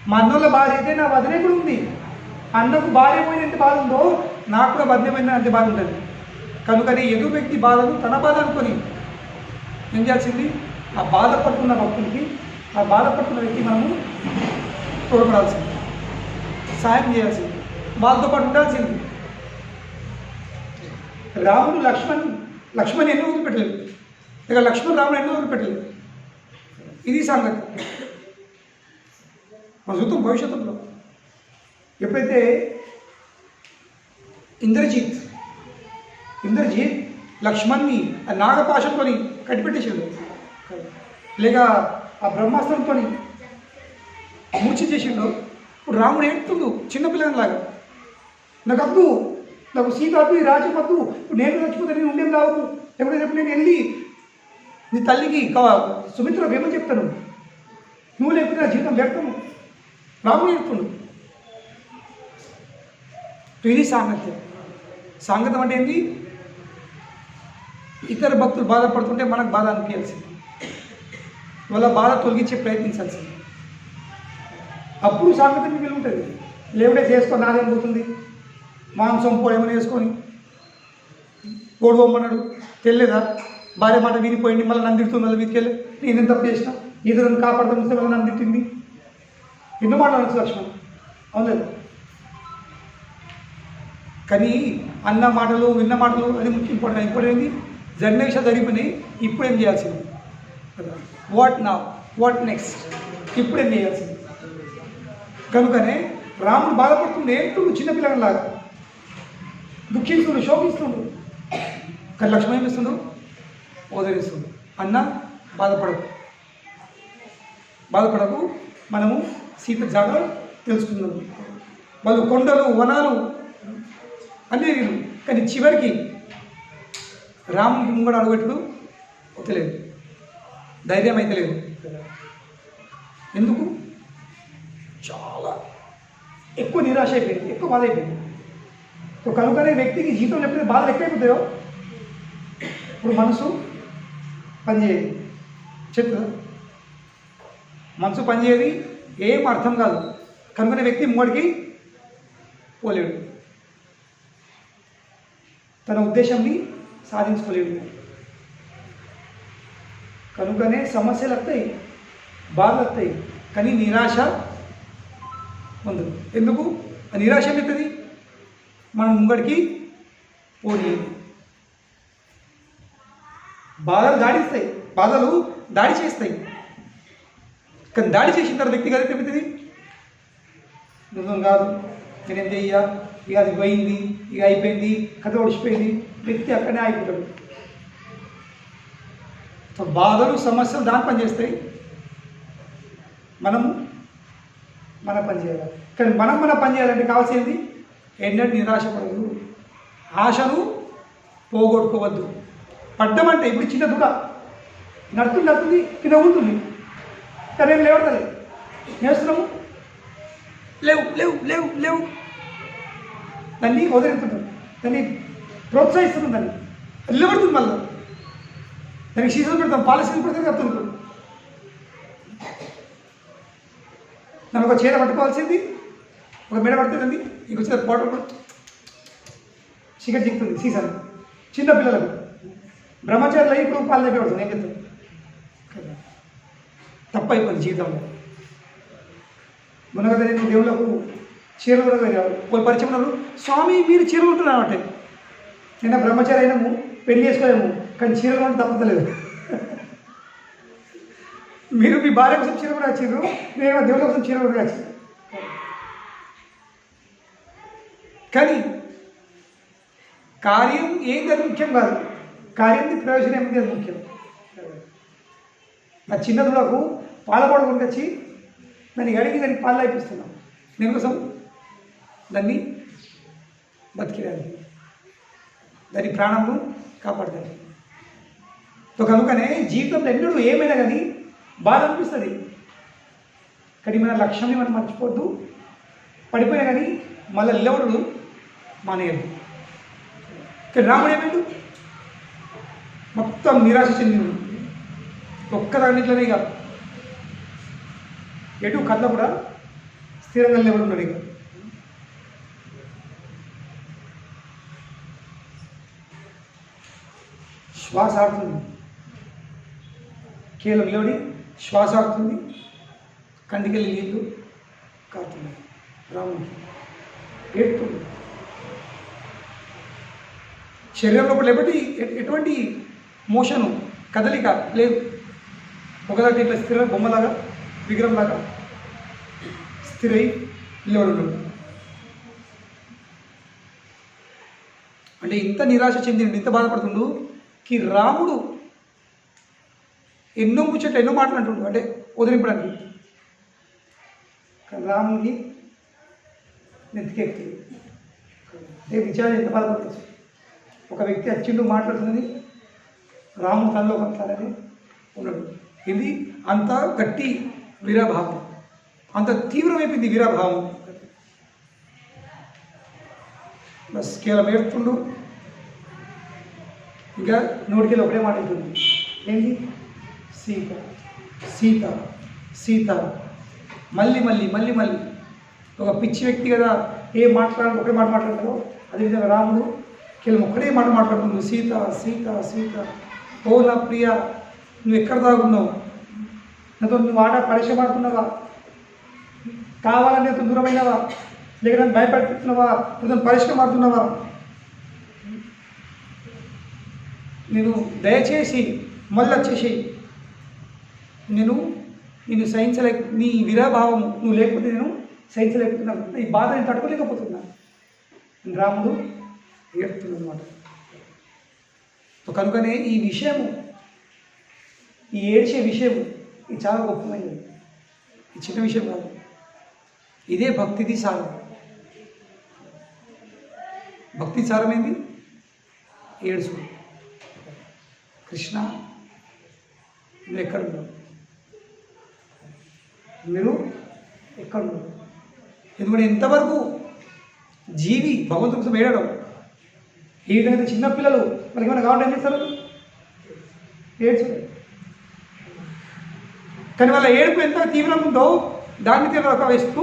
మా అన్నోళ్ళ భార్య అయితే నా వదినే కూడా ఉంది. అన్నకు భార్య పోయిన ఎంత బాధ ఉందో నాకు కూడా వదిన పోయిన అంతే బాధ ఉంటుంది. కనుకని ఎదురు వ్యక్తి బాధను తన బాధ అనుకొని ఏం చేయాల్సింది? ఆ బాధపడుతున్న భక్తులకి, ఆ బాధపడుతున్న వ్యక్తి మనము తోడ్పడాల్సింది, సాయం చేయాల్సింది, వాళ్ళతో పాటు ఉండాల్సింది. రాముడు లక్ష్మణ్ ఎందుకు వదిలిపెట్టలేదు? ఇక లక్ష్మణ్ రాముడు ఎన్నో వదిలిపెట్టలేదు. ఇది సంగతి. మన చూద్దాం భవిష్యత్తులో ఎప్పుడైతే ఇంద్రజిత్ లక్ష్మణ్ని ఆ నాగపాశంతో కట్టిపెట్టేసాడు, లేక ఆ బ్రహ్మాస్త్రంతో మూర్ఛ చేసిండు. ఇప్పుడు రాముడు ఏడుతుండు చిన్నపిల్లలాగా, నాకు సీత వద్దు, ఈ రాజ్యం వద్దు, ఇప్పుడు నేను చచ్చిపోతే నేను ఉండేం రావద్దు, ఎప్పుడైతే నేను వెళ్ళి నీ తల్లికి సుమిత్రకు ఏమని చెప్తాను, నువ్వు లేకపోతే నా జీవితం వ్యర్థము. రాముడు ఏడుతుండు. ఇది సాంగత్యం. సాంగత్యం అంటే ఏంటి? ఇతర భక్తులు బాధపడుతుంటే మనకు బాధ అనిపించాల్సింది, వాళ్ళ బాధ తొలగించే ప్రయత్నించాల్సింది. అప్పుడు సాంగత్యం విలువ ఉంటుంది. లేవుడే చేసుకొని నాదేం పోతుంది, మాంసం ఏమైనా వేసుకొని ఓడిపోమన్నాడు తెలియదా, భార్య మాట వినిపోయింది, మళ్ళీ నన్ను తిడుతుంది, మళ్ళీ వీటికెళ్ళి నేను తప్పు చేసిన, ఇతరులను కాపాడుతుంది, మళ్ళీ నన్ను తిట్టింది, ఎన్నో మాట్లాడచ్చు లక్ష్మణ్, అవును. కానీ అన్న మాటలు విన్న మాటలు అది ముఖ్యం. ఇంపార్టెంట్ ఏంటి? జరిగిన విషయాలు జరిగిపోయినాయి, ఇప్పుడు ఏం చేయాల్సింది కదా, వాట్ నెక్స్ట్, ఇప్పుడు ఏం చేయాల్సింది. కనుకనే రాముడు బాధపడుతుండే, ఏంటూ చిన్నపిల్లలాగా దుఃఖిస్తుండు, శోకిస్తుండు. కానీ లక్ష్మణ్ ఏం ఇస్తుండు? ఓదరిస్తుండు. అన్న బాధపడకు, మనము సీత జాగా తెలుసుకుందాము. వాళ్ళు కొండలు వనాలు అన్నీ వీళ్ళు, కానీ చివరికి రాముడికి ముంగడు అడుగట్టుడు వద్దలేదు, ధైర్యం అయితే లేదు. ఎందుకు? చాలా ఎక్కువ నిరాశ అయిపోయింది, ఎక్కువ బాధ అయిపోయింది. కనుకనే వ్యక్తికి జీవితంలో ఎప్పుడైతే బాధలు ఎక్కువైపోతాయో ఇప్పుడు మనసు పనిచేయదు. చెప్తుందా? మనసు పనిచేయదు, ఏం అర్థం కాదు. కనుకనే వ్యక్తి ముంగడికి పోలేడు, తన ఉద్దేశాన్ని సాధించుకోలేడు. కనుకనే సమస్యలు వస్తాయి, బాధలు వస్తాయి, కానీ నిరాశ ఉండదు. ఎందుకు? ఆ నిరాశ ఏమవుతుంది? మనం ముంగడికి పోలేదు. బాధలు దాడి చేస్తాయి, కానీ దాడి చేసిన తర్వాత వ్యక్తి కదా ఏమవుతుంది? నిజం కాదు, నేనేం చెయ్యా, ఇక అది పోయింది, ఇక అయిపోయింది, కథ ఒడిచిపోయింది, వ్యక్తి అక్కడనే ఆగిపోతాడు. సో బాధలు సమస్యలు దాని పని చేస్తాయి, మనము మన పని చేయాలి. కానీ మన పని చేయాలంటే కావాల్సింది ఎన్నడూ నిరాశపడదు, ఆశను పోగొట్టుకోవద్దు. పడ్డమంటే ఇప్పుడు చిన్న దూడ నడుతుంది కింద ఉంటుంది, కానీ ఏం లేవడతలేదు, నేస్తున్నాము, లేవు దాన్ని వదిలింటున్నాం, దాన్ని ప్రోత్సహిస్తున్నాం, దాన్ని నిలబడుతుంది, మళ్ళీ దానికి సీజన్ పెడతాం, పాలసీలు పెడితే కడుతుంటాం. నన్ను ఒక చీర పట్టుకోవాల్సింది, ఒక మెడ పడుతుందండి, ఇంకో చీర బాటిల్ చికెన్ చిక్కుతుంది సీజన్. చిన్న పిల్లలకు బ్రహ్మచారులు ఇప్పుడు పాలు దగ్గర పడుతుంది, ఏం చెప్తాను కదా, తప్పు అయిపోయింది జీవితంలో. మునగద నేను దేవుళ్ళకు చీరలు కూడా వాళ్ళు పరిచయం ఉన్నారు, స్వామి మీరు చీరలు ఉంటున్నారు అంటే. నిన్న బ్రహ్మచారి అయినాము, పెళ్లి చేసుకోలేము, కానీ చీరలు అంటే తప్పలేదు. మీరు మీ భార్య కోసం చీర కూడా వచ్చిర్రు, నేను దేవుళ్ళ కోసం చీర కూడా వచ్చాను. కానీ కార్యం ఏంటది ముఖ్యం కాదు, కార్యంది ప్రయోజనం ఏమిటి అది ముఖ్యం. నా చిన్న దులకు పాల పడకుండా వచ్చి దాన్ని అడిగి దానికి పాలు అయిపిస్తున్నాం, నేను కోసం దాన్ని బతికేదాన్ని, దాని ప్రాణంను కాపాడదాన్ని. కనుకనే జీవితంలో ఎన్నడూ ఏమైనా కానీ బాధ అనిపిస్తుంది, కానీ మన లక్ష్యాన్ని మనం మర్చిపోద్దు. పడిపోయినా కానీ మళ్ళీ నిలబడు మానేయద్దు. కానీ రాముడు ఏమైండు? మొత్తం నిరాశ చెందిండు, ఒక్కదాన్నిట్లనే ఇక ఎటు కథ కూడా స్థిరంగా నిలబడున్నాడు. ఇక శ్వాస ఆడుతుంది, కేవలం నిలబడి శ్వాస ఆడుతుంది, కంటికెళ్ళి నీళ్ళు కారుతున్నాయి. రాముడికి ఏడుతుంది, శరీరంలో కూడా ఎటువంటి మోషను కదలిక లేదు. ఒకదాటి ఇట్లా స్థిర బొమ్మలాగా విగ్రహంలాగా స్థిరై నిలబడు. అంటే ఇంత నిరాశ చెందిండు, ఇంత బాధపడుతుండు కి రాముడు ఎన్నో ముచ్చట్లు ఎన్నో మాటలు అంటుండు, అంటే వదిలింపడానికి. రాముడికి నెత్తికెక్కింది. విచారణ ఎంత బాధపడుతుంది. ఒక వ్యక్తి వచ్చిండు మాట్లాడుతున్నది, రాముడు తనలో పంచాలని ఉన్నాడు. ఇది అంత గట్టి వీరభావం, అంత తీవ్రమైపోయింది వీరభావం. బస్ కేవలం ఏడుతుండు. ఇంకా నోటికెళ్ళి ఒకటే మాట ఉంటుంది, ఏంటి? సీత సీత సీత. మళ్ళీ మళ్ళీ మళ్ళీ మళ్ళీ ఒక పిచ్చి వ్యక్తి కదా, ఏ మాట్లాడాలి ఒకటే మాట మాట్లాడతారో అదేవిధంగా రాముడు కేవలం ఒకటే మాట మాట్లాడుతున్నాడు, సీత సీత సీత. ఓ నా ప్రియ, నువ్వు ఎక్కడ దాగున్నావు? నాతో నువ్వు పరిచయం ఆడుతున్నావా? కావాలని నాతో దూరమైనవా? లేక నన్ను భయపెడుతున్నావా? నాతో పరిచయం ఆడుతున్నావా? నేను దయచేసి మళ్ళీ వచ్చేసి నేను సహించలేక, నీ విరభావం నువ్వు లేకపోతే నేను సహించలేకపోతున్నాను, ఈ బాధ నేను తట్టుకోలేకపోతున్నాను. రాముడు ఏడుతుంది అన్నమాట. కనుకనే ఈ విషయము, ఈ ఏడ్చే విషయం ఇది చాలా గొప్పమైనది, ఇది చిన్న విషయం కాదు. ఇదే భక్తిది సారం. భక్తి సారమైంది ఏడుచు. కృష్ణ నువ్వు ఎక్కడున్నావు? మీరు ఎక్కడున్నారు? ఎందుకంటే ఎంతవరకు జీవి భగవంతుడి కోసం ఏడడం. ఏ విధంగా చిన్నపిల్లలు మనకి ఏమైనా కావాలంటే ఏం చేస్తారు? ఏడ్చు. కానీ వాళ్ళ ఏడుపు ఎంత తీవ్రంగా ఉందో దాన్ని తీవ్ర వేస్తూ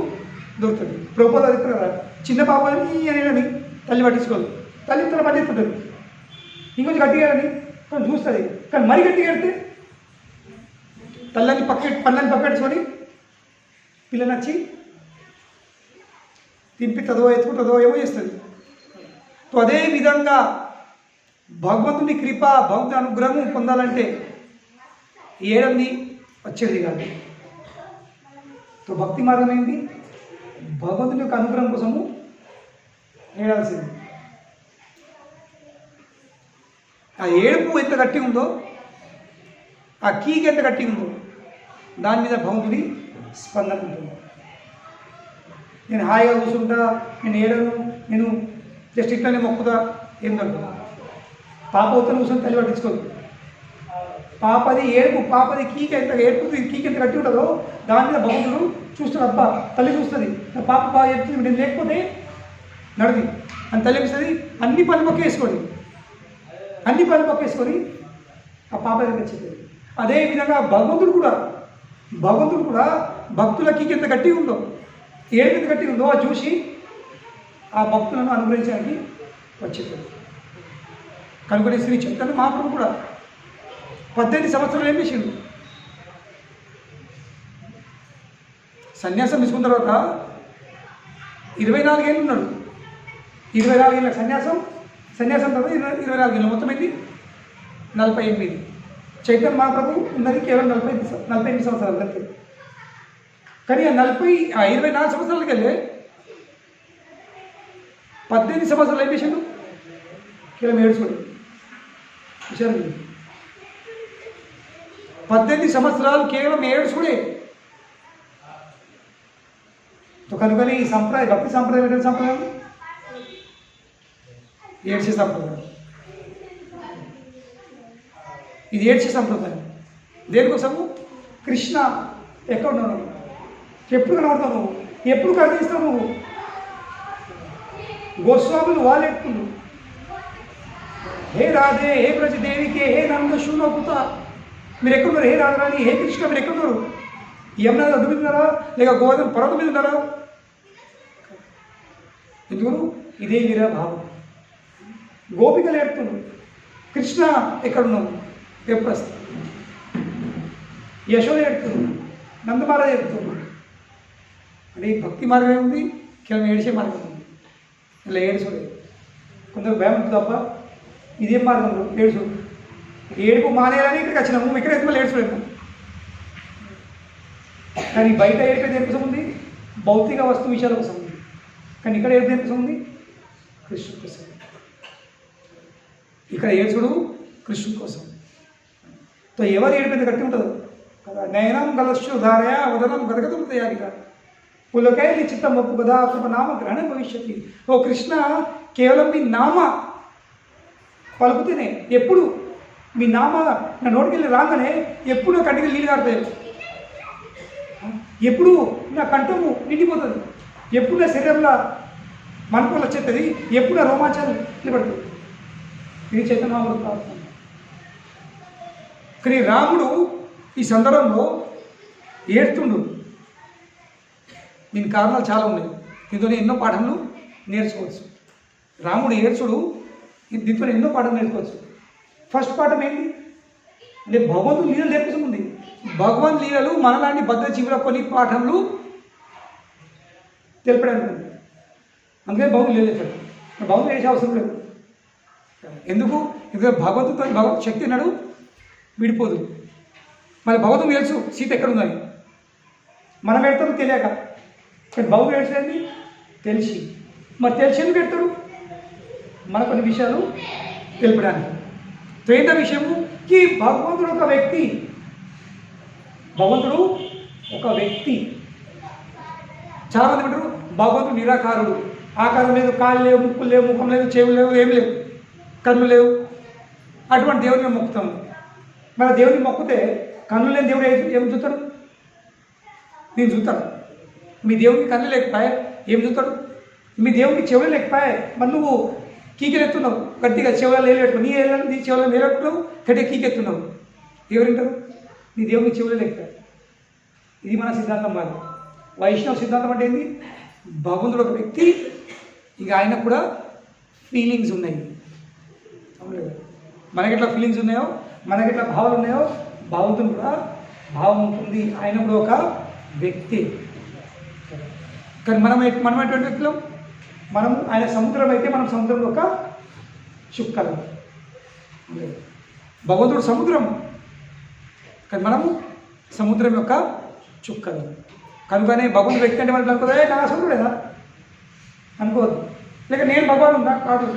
దొరుకుతుంది. ప్రభుత్వాలు అడుగుతున్నారు, చిన్న పాపాలని అనేదని తల్లి పట్టించుకోదు, తల్లి తల పట్టిస్తుంటుంది. ఇంకొంచెం గట్టిగా అని కొంచెం చూస్తుంది, కానీ మరీ గట్టిగా ఎడితే తల్లని పళ్ళని పక్కెట్టుకొని పిల్లని వచ్చి తింపితుందో ఎత్తుకుంటుందో ఏమో చేస్తుంది. అదే విధంగా భగవంతుని కృప, భగవంతుని అనుగ్రహం పొందాలంటే ఏడంది వచ్చేది కాదు. భక్తి మార్గం ఏంటి? భగవంతుని యొక్క అనుగ్రహం కోసము ఏడాల్సింది. ఆ ఏడుపు ఎంత గట్టి ఉందో, ఆ కీకి ఎంత గట్టి ఉందో దాని మీద భగవంతుడి స్పందన ఉంటుంది. నేను హాయిగా కూర్చుంటా, నేను ఏడను, నేను జస్ట్ ఇట్లానే మొక్కుదా ఏం దొరుకుతా. పాప అవుతాను కూర్చొని తల్లి పట్టించుకోదు. పాపది ఏడుపు, పాపది కీకి ఎంత ఏడుపు, కీకి ఎంత గట్టి ఉంటుందో దాని మీద భగవంతుడు చూస్తాడు. అబ్బా తల్లి చూస్తుంది, నా పాప బాగా చెప్తుంది, నేను లేకపోతే నడది అని తల్లి ఇస్తుంది. అన్ని పనులు పక్కేసుకోండి, అన్ని పనులు పక్కేసుకొని ఆ పాప దగ్గర వచ్చింది. అదేవిధంగా భగవంతుడు కూడా భక్తులకి ఎంత గట్టిగా ఉందో, ఏడు ఎంత గట్టిగా ఉందో అది చూసి ఆ భక్తులను అనుగ్రహించడానికి వచ్చింది. కనుక శ్రీ చైతన్య మహాప్రభు కూడా 18 సంవత్సరాలు ఏం చేసిండు? సన్యాసం తీసుకున్న తర్వాత 24 ఏళ్ళు ఉన్నాడు. 24 ఏళ్ళ సన్యాసం తర్వాత 24 ఏళ్ళు, మొత్తం ఏంటి 48. చైతన్య మహాప్రభు ఉన్నది కేవలం 48 సంవత్సరాలు అంతే. కానీ ఆ 24 సంవత్సరాలకి వెళ్ళి 18 సంవత్సరాలు ఏం చేసిండు? కేవలం ఏడుచుకోండి. విషయాలు 18 సంవత్సరాలు కేవలం ఏడుచుకునే. కనుకని ఈ సంప్రదాయం, భక్తి సంప్రదాయం ఏంటంటే సంప్రదాయం ఏడ్చే సంప్రదాయం. ఇది ఏడ్చే సంప్రదాయం. దేనికోసము? కృష్ణ ఎక్కడ ఉన్నావు నువ్వు? ఎప్పుడు కనబడతావు నువ్వు? ఎప్పుడు కనిపిస్తావు నువ్వు? గోస్వాములు వాళ్ళు ఎత్తుకుండు, హే రాధే, హే బ్రజదేవికే, హే నంద శూనోపుత, మీరు ఎక్కడున్నారు? హే రాధరాని, హే కృష్ణ, మీరు ఎక్కడున్నారు? యమునా నది మీద ఉన్నారా, లేక గోవర్ధన పర్వతం మీద ఉన్నారా? ఎందుకు? ఇదే వీరభావం. గోపికలు ఏడుతున్నారు, కృష్ణ ఎక్కడున్నావు? ఎప్పుడు వస్తా? యశోద ఏడుతున్నారు, నందమారాజు ఏడుతున్నారు. అంటే ఈ భక్తి మార్గం ఏముంది? కేవలం ఏడిచే మార్గం ఉంది. ఇలా ఏడుచోలేదు. కొందరు భయం ఉంటుంది తప్ప ఇదేం మార్గంలో ఏడుచు. ఏడుపు మానేయాలని ఇక్కడికి వచ్చినాము, ఇక్కడ అయితే మళ్ళీ ఏడ్చుకోలేము. కానీ బయట ఏడుపు దేనికోసం ఉంది? భౌతిక వస్తు విషయాల కోసం ఉంది. కానీ ఇక్కడ ఏడుపు దేనికోసం ఉంది? కృష్ణుడి కోసం. ఇక్కడ ఏడ్చుడు కృష్ణుడి కోసం. తో ఎవరు ఏడిపోయింది గట్టి ఉంటుంది కదా. నయనం గలశ్చు ధారయ వదనం గదగతం తయారిగా పులకైలి చిత్తం ఒప్పు కదా తమ నామ గ్రహణ భవిష్యత్తు. ఓ కృష్ణ, కేవలం మీ నామ పలుకుతేనే, ఎప్పుడు మీ నామ నా నోటికి వెళ్ళి రాగానే ఎప్పుడు నా కంటికి నీళ్ళు కారుతాయి, ఎప్పుడు నా కంఠము నిండిపోతుంది, ఎప్పుడు నా శరీరంలో మనకులు వచ్చేస్తుంది, ఎప్పుడు నా రోమాంచాలు నిలబడుతుంది. ఇది చైతన్యమామూలు ప్రార్థన. కానీ రాముడు ఈ సందర్భంలో ఏడుతుండు. దీని కారణాలు చాలా ఉన్నాయి. దీంతో ఎన్నో పాఠాలు నేర్చుకోవచ్చు. రాముడు ఏడ్చుడు, దీంతో ఎన్నో పాఠాలు నేర్చుకోవచ్చు. ఫస్ట్ పాఠం ఏంటి అంటే భగవంతుడు లీలలు నేర్పించడం ఉంది. భగవాన్ లీలలు మనలాంటి భద్ర జీవుల కొన్ని పాఠంలు తెలపడానికి ఉంది. అందుకని భగవంతుడు లీలలు చెప్పాడు. భగవంతుడు వేసే అవసరం లేదు. ఎందుకు? ఎందుకంటే భగవంతుడితో భగవత్ శక్తి అన్నాడు విడిపోదు. మరి భగవంతుడు తెలుసు సీత ఎక్కడుందని. మనం పెడతాం తెలియక, కానీ భగవంతుడు ఏడ్చేది తెలిసి. మరి తెలిసి ఎందుకు పెడతాడు? మన కొన్ని విషయాలు తెలుపడానికి. ఏంటో విషయము కి భగవంతుడు ఒక వ్యక్తి. భగవంతుడు ఒక వ్యక్తి. చాలామంది అంటారు భగవంతుడు నిరాకారుడు. ఆకారం లేదు, కాళ్ళు లేవు, ముక్కులు లేవు, ముఖం లేదు, చెవులు లేవు, ఏమి లేవు, కన్ను లేవు. అటువంటి దేవుని మేము మొక్కుతాము. మన దేవుని మొక్కితే కన్ను లేని దేవుడు ఏమి చూస్తాడు? నేను చూస్తాడు. మీ దేవునికి కన్ను లేకపోయా ఏం చూస్తాడు? మీ దేవునికి చెవులు లేకపోయా మరి నువ్వు కీకెత్తున్నావు గట్టిగా, చెవులలో వేలు పెట్టుకో. నీ చెవులలో వేలు పెట్టుకున్నావు, గట్టిగా కీకెత్తున్నావు. ఎవరింటారు? నీ దేవునికి చెవులు లేకపోయా. ఇది మన సిద్ధాంతం కాదు. వైష్ణవ సిద్ధాంతం అంటే ఏంటి? భగవంతుడు ఒక వ్యక్తి, ఇక ఆయనకు కూడా ఫీలింగ్స్ ఉన్నాయి. మనకెట్లా ఫీలింగ్స్ ఉన్నాయో, మనకెట్లా భావాలు ఉన్నాయో భగవంతుడు కూడా భావం ఉంటుంది. ఆయన కూడా ఒక వ్యక్తి. కానీ మనం ఎటువంటి వ్యక్తులం? మనం ఆయన సముద్రం అయితే మనం సముద్రంలో ఒక చుక్కలు. భగవంతుడు సముద్రం, కానీ మనము సముద్రం యొక్క చుక్కలు. కనుకనే భగవంతుడు వ్యక్తి అంటే మనకు అనుకోదా నా సముద్రుడేనా అనుకోవద్దు. లేక నేను భగవానుడా కాదు.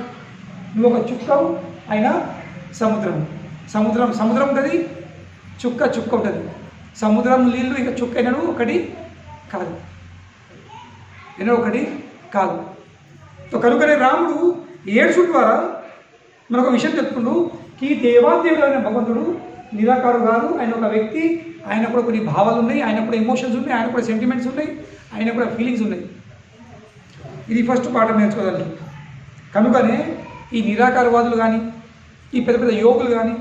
నువ్వు ఒక చుక్కవు, ఆయన సముద్రం. సముద్రం ఉంటుంది, చుక్క ఉంటుంది. సముద్రం నీళ్ళు ఇక చుక్క అయినడు ఒకటి కాదు, ఎన్నో ఒకటి కాదు. కనుకనే రాముడు ఏడ్చుడు ద్వారా మనకు విషయం చెప్తుండు కి దేవాదేవుడు అయిన భగవంతుడు నిరాకారు కాదు. ఆయన ఒక వ్యక్తి. ఆయన కూడా కొన్ని భావాలు ఉన్నాయి, ఆయన కూడా ఎమోషన్స్ ఉన్నాయి, ఆయన కూడా సెంటిమెంట్స్ ఉన్నాయి, ఆయన కూడా ఫీలింగ్స్ ఉన్నాయి. ఇది ఫస్ట్ పాఠం నేర్చుకోగలరు. కనుకనే ఈ నిరాకారవాదులు కానీ, ఈ పెద్ద పెద్ద యోగులు కానీ,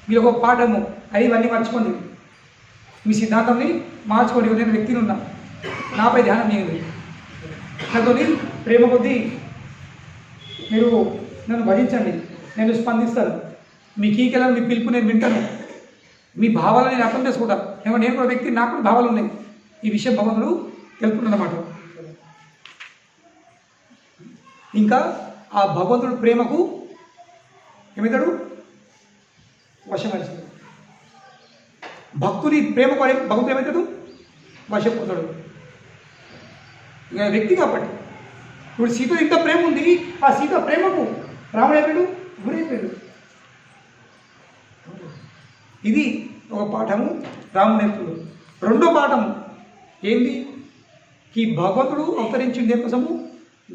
మీరు ఒక పాఠము అవి ఇవన్నీ మర్చిపోండి. మీ సిద్ధాంతాన్ని మార్చుకోండి. నేను వ్యక్తిని ఉన్నా, నాపై ధ్యానం చేయండి. నాతో ప్రేమ కొద్దీ మీరు నన్ను భజించండి, నేను స్పందిస్తాను. మీ కీకెళ్ళని మీ పిలుపు నేను వింటాను. మీ భావాలను నేను అర్థం చేసుకుంటాను. నేను కూడా వ్యక్తి, నాకు కూడా భావాలు ఉన్నాయి. ఈ విషయం భగవంతుడు తెలుపుతున్నమాట. ఇంకా ఆ భగవంతుడు ప్రేమకు ఏమవుతాడు? వశమనిస్తాడు. భక్తుని ప్రేమకు భగవంతుడు ఏమవుతాడు? వశపోతాడు. ఇక వ్యక్తి కాబట్టి ఇప్పుడు సీత ఇంత ప్రేమ ఉంది. ఆ సీత ప్రేమకు రాముడు అయిపోయాడు, గురైపోయాడు. ఇది ఒక పాఠము రాముడు నేర్పుడు. రెండో పాఠము ఏంది? ఈ భగవంతుడు అవతరించింది దేనికోసము?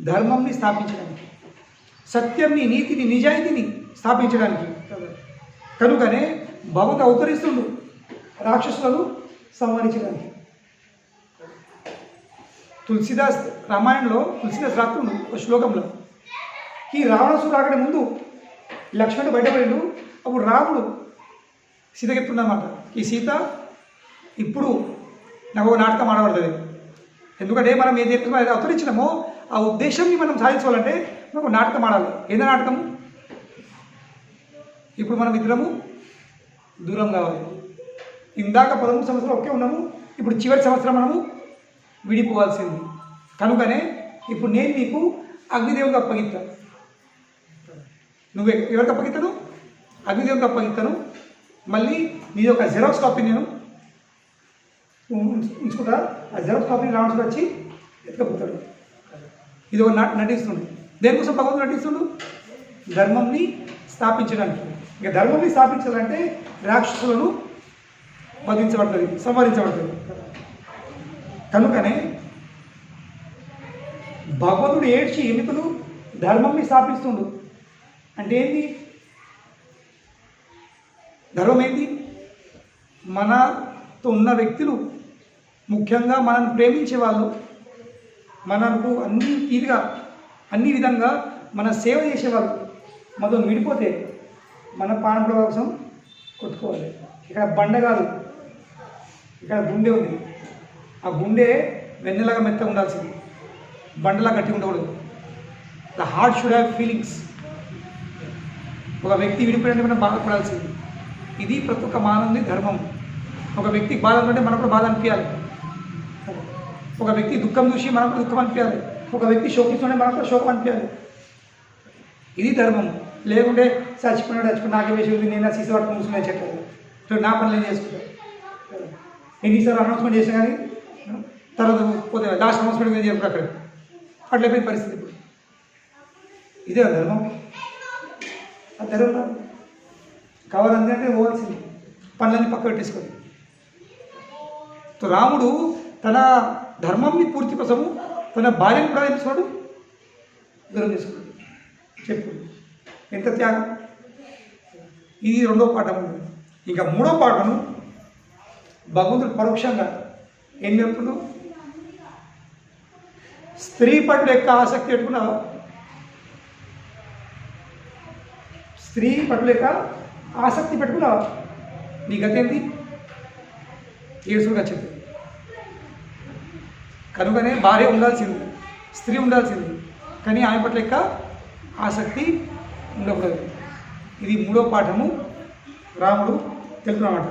ధర్మంని స్థాపించడానికి, సత్యంని, నీతిని, నిజాయితీని స్థాపించడానికి. కనుకనే భగవంతుడు అవతరిస్తుండు రాక్షసులను సంహరించడానికి. తులసిదాస్ రామాయణంలో తులసిదాస్ రాత్రుడు ఒక శ్లోకంలో ఈ రావణాసుడు రాకడే ముందు లక్ష్మణుడు బయటపడిండు. అప్పుడు రాముడు సీత చెప్తున్నమాట, ఈ సీత ఇప్పుడు నాకు నాటకం ఆడబడుతుంది. ఎందుకంటే మనం ఏది అవతరించినామో ఆ ఉద్దేశాన్ని మనం సాధించాలంటే మనకు నాటకం ఆడాలి. ఏదో నాటకము? ఇప్పుడు మనం ఇద్దరము దూరం కావాలి. ఇందాక 13 సంవత్సరాలు ఒకే ఉన్నాము, ఇప్పుడు చివరి సంవత్సరం మనము విడిపోవాల్సింది. కనుకనే ఇప్పుడు నేను నీకు అగ్నిదేవుడికి అప్పగిస్తా. నువ్వు ఎవరికి అప్పగిస్తాను? అగ్నిదేవునికి అప్పగిస్తాను, మళ్ళీ నీది ఒక జెరాక్స్ కాపీ నేను ఉంచుకుంటా. ఆ జెరాక్స్ కాపీని రావణుడు వచ్చి ఎత్తుకపోతాడు. ఇది ఒక నటిస్తుండు. దేనికోసం భగవంతుడు నటిస్తుండు? ధర్మంని స్థాపించడానికి. ఇక ధర్మంని స్థాపించాలంటే రాక్షసులను వధించబడుతుంది, సంహరించబడుతుంది. కనుకనే భగవంతుడు ఏడ్చి ఎన్నికలు ధర్మంని స్థాపిస్తుండు. అంటే ఏంటి ధర్మం? ఏంటి? మనతో ఉన్న వ్యక్తులు, ముఖ్యంగా మనల్ని ప్రేమించే వాళ్ళు, మనకు అన్ని తీరుగా అన్ని విధంగా మన సేవ చేసేవాళ్ళు మనతో విడిపోతే మన ప్రాణ కోసం కొట్టుకోవాలి. ఇక్కడ బండ కాదు, ఇక్కడ గుండె ఉంది. ఆ గుండె వెన్నెలాగా మెత్తగా ఉండాల్సింది, బండలా గట్టిగా ఉండకూడదు. The heart should have feelings. ఒక వ్యక్తి విడిపోయినట్టు మనం బాధపడాల్సింది. ఇది ప్రతి ఒక్క మానవుని ధర్మం. ఒక వ్యక్తికి బాధ ఉంటే మనకు కూడా బాధ అనిపించాలి. ఒక వ్యక్తి దుఃఖం చూసి మనకు కూడా దుఃఖం అనిపించాలి. ఒక వ్యక్తి శోకిస్తుంటే మనకు కూడా శోకం అనిపించాలి. ఇది ధర్మం. లేకుంటే చచ్చిపోయినాడు నాకే వేసి నేను సీసీ పట్టుకుని కూర్చునే చెప్పాలి, నా పనులు ఏం చేసుకుంటాను. ఎన్నిసార్లు అనౌన్స్మెంట్ చేసినా కానీ తర్వాత పోతే లాస్ట్ అనౌన్స్మెంట్ ఏం చెప్పారు అక్కడ అట్లయిపోయిన పరిస్థితి. ఇప్పుడు ఇదే ధర్మం. ఆ ధర్మం కావాలంటే పోవాల్సింది, పనులన్నీ పక్క పెట్టేసుకోండి. రాముడు తన ధర్మంని పూర్తి కోసము తన భార్యను కూడా ఎంచుకోడు, దూరం చేసుకున్నాడు. చెప్పు ఎంత త్యాగం. ఇది రెండో పాఠం. ఇంకా మూడో పాఠము భగవంతుడు పరోక్షంగా ఏం చెప్తున్నాడు? స్త్రీ పట్ల యొక్క ఆసక్తి పెట్టుకున్నావా? స్త్రీ పట్ల యొక్క ఆసక్తి పెట్టుకున్నావా? నీ గతి ఏంటి? ఏడుసుగా చెప్పింది. కనుకనే భార్య ఉండాల్సింది, స్త్రీ ఉండాల్సింది, కానీ ఆమె పట్ల యొక్క ఆసక్తి ఉండకూడదు. ఇది మూడో పాఠము. రాముడు తెలుపుతున్నమాట.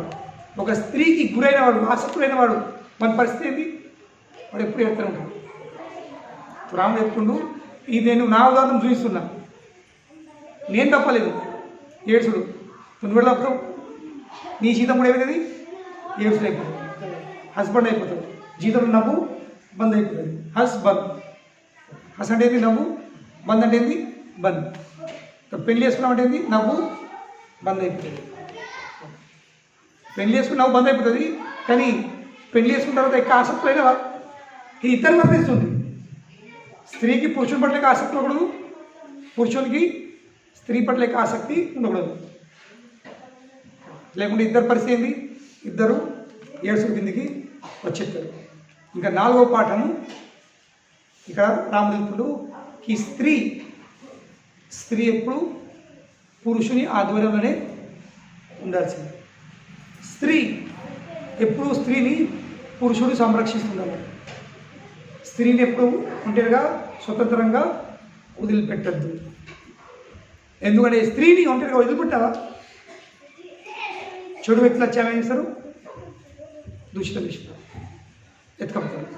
ఒక స్త్రీకి గురైన వాడు, ఆసక్తులైన వాడు, మన పరిస్థితి ఏంటి? వాడు ఎప్పుడు ఎడుతూనే ఉంటాడు. రాముడు చెప్తుండు, ఇది నేను నా ఉదాహరణ చూపిస్తున్నా, నేను తప్పలేదు. ఏడ్చుడు నువ్వు కూడా తప్పవు. నీ జీతం కూడా ఏమైనది? ఏడ్చుడు అయిపోతుంది, హస్బెండ్ అయిపోతుంది. జీతం నవ్వు బంద్ అయిపోతుంది. హస్ అంటే ఏంది? నవ్వు. బంద్ అంటే ఏంది? బంద్. పెళ్లి చేసుకున్నాం అంటే ఏంది? నవ్వు బంద్ అయిపోతుంది. పెళ్లి చేసుకుని నవ్వు బంద్ అయిపోతుంది. కానీ పెళ్లి చేసుకున్న తర్వాత ఎక్కువ ఆసక్తులైన ఇది ఇద్దరు వర్తిస్తుంది. స్త్రీకి పురుషుని పట్ల ఆసక్తి ఉండకూడదు, పురుషునికి స్త్రీ పట్ల ఆసక్తి ఉండకూడదు. లేకుంటే ఇద్దరు పరిస్థితి ఏంది? ఇద్దరు ఏడుసు కిందికి వచ్చేస్తారు. ఇంకా నాలుగో పాఠము ఇక్కడ రాముడు ఈ స్త్రీ ఎప్పుడు పురుషుని ఆధ్వర్యంలోనే ఉండాల్సింది. స్త్రీ ఎప్పుడు స్త్రీని పురుషుడు సంరక్షిస్తుండాలి. స్త్రీని ఎప్పుడు ఒంటరిగా స్వతంత్రంగా వదిలిపెట్టద్దు. ఎందుకంటే స్త్రీని ఒంటరిగా వదిలిపెట్టావా చెడు వ్యక్తులు వచ్చామేం చేస్తారు? దూషితం ఎత్తుకపోతారు.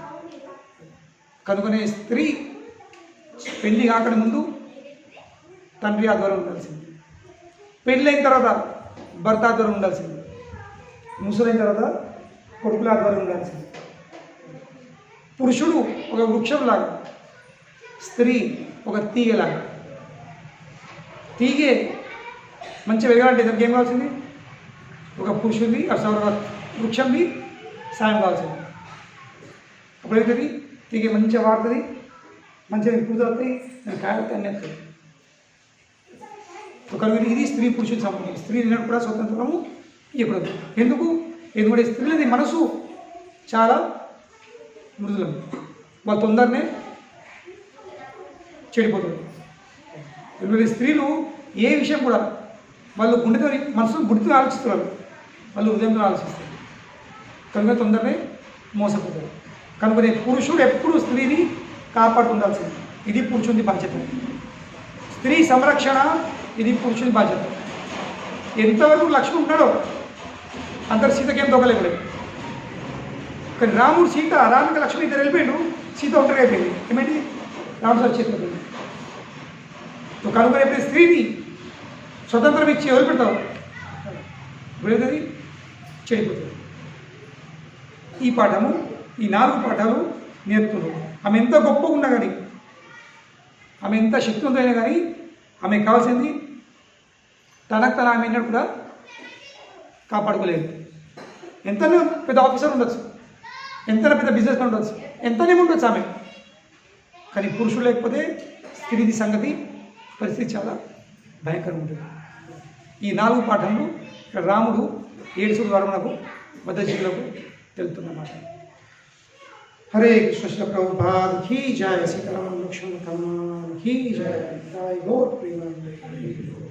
కనుకనే స్త్రీ పెళ్ళి కాకుండా ముందు తండ్రి ఆధ్వర్యం ఉండాల్సింది, పెళ్ళైన తర్వాత భర్త ఆధ్వర్యం ఉండాల్సింది, ముసలైన తర్వాత కొడుకుల ఆధ్వర్యం ఉండాల్సింది. పురుషుడు ఒక వృక్షంలాగా, స్త్రీ ఒక తీగలాగా. తీగే మంచిగా వెలగాలంటే దానికి ఏం కావాల్సింది? ఒక పురుషుడిని వృక్షంని సాయం కావాల్సింది. అప్పుడు ఏమవుతుంది? తీగే మంచిగా వాడుతుంది, మంచిగా పూజ అవుతాయి, దానికి కాయలు అన్నీ వస్తాయి. ఒకరికి ఇది స్త్రీ పురుషుడి సంబంధం. స్త్రీ కూడా స్వతంత్రము ఇవ్వకూడదు. ఎందుకంటే స్త్రీలది మనసు చాలా మృదులం, వాళ్ళు తొందరనే చెడిపోతుంది. ఎందుకంటే స్త్రీలు ఏ విషయం కూడా వాళ్ళు గుండెతో మనసును గుడితో ఆలోచిస్తున్నారు, వాళ్ళు హృదయంతో ఆలోచిస్తారు. కనుక తొందరనే మోసపోతారు. కనుక పురుషుడు ఎప్పుడు స్త్రీని కాపాడుతుండాల్సింది. ఇది పురుషుని బాధ్యత. స్త్రీ సంరక్షణ ఇది పురుషుని బాధ్యత. ఎంతవరకు లక్ష్మణ్ ఉన్నాడో అందరు సీతకేం దొంగలేకపోలేదు. కానీ రాముకి లక్ష్మణ్ ఇద్దరు వెళ్ళిపోయాడు, సీత ఒంటరిగా అయిపోయింది. ఏమైంది? రాముడు సార్ చేతిలో పోయింది. కనుక ఎప్పుడు స్త్రీని స్వతంత్రం ఇచ్చి వదిలిపెడతావు. ఇప్పుడేది చెడిపోతుంది. ఈ పాఠము, ఈ 4 పాఠాలు నేర్పుతున్నారు. ఆమె ఎంత గొప్పగా ఉన్నా కానీ, ఆమె ఎంత శక్తివంతమైనా కానీ, ఆమెకు కావాల్సింది తన ఆమె కూడా కాపాడుకోలేదు. ఎంతనే పెద్ద ఆఫీసర్ ఉండొచ్చు, ఎంతనే పెద్ద బిజినెస్ మ్యాన్ ఉండొచ్చు, ఎంతనే ఉండొచ్చు ఆమె, కానీ పురుషుడు లేకపోతే స్త్రీది సంగతి పరిస్థితి చాలా భయంకరంగా ఉంటుంది. ఈ 4 పాఠంలో ఇక్కడ రాముడు 7 ద్వారా మనకు బద్ధజీవులకు తెలుపుతున్నమాట. हरे कृष्ण श्री प्रभुपाद की जय, सीताराम लक्ष्मण हनुमान की जय, गौर प्रेमानंद।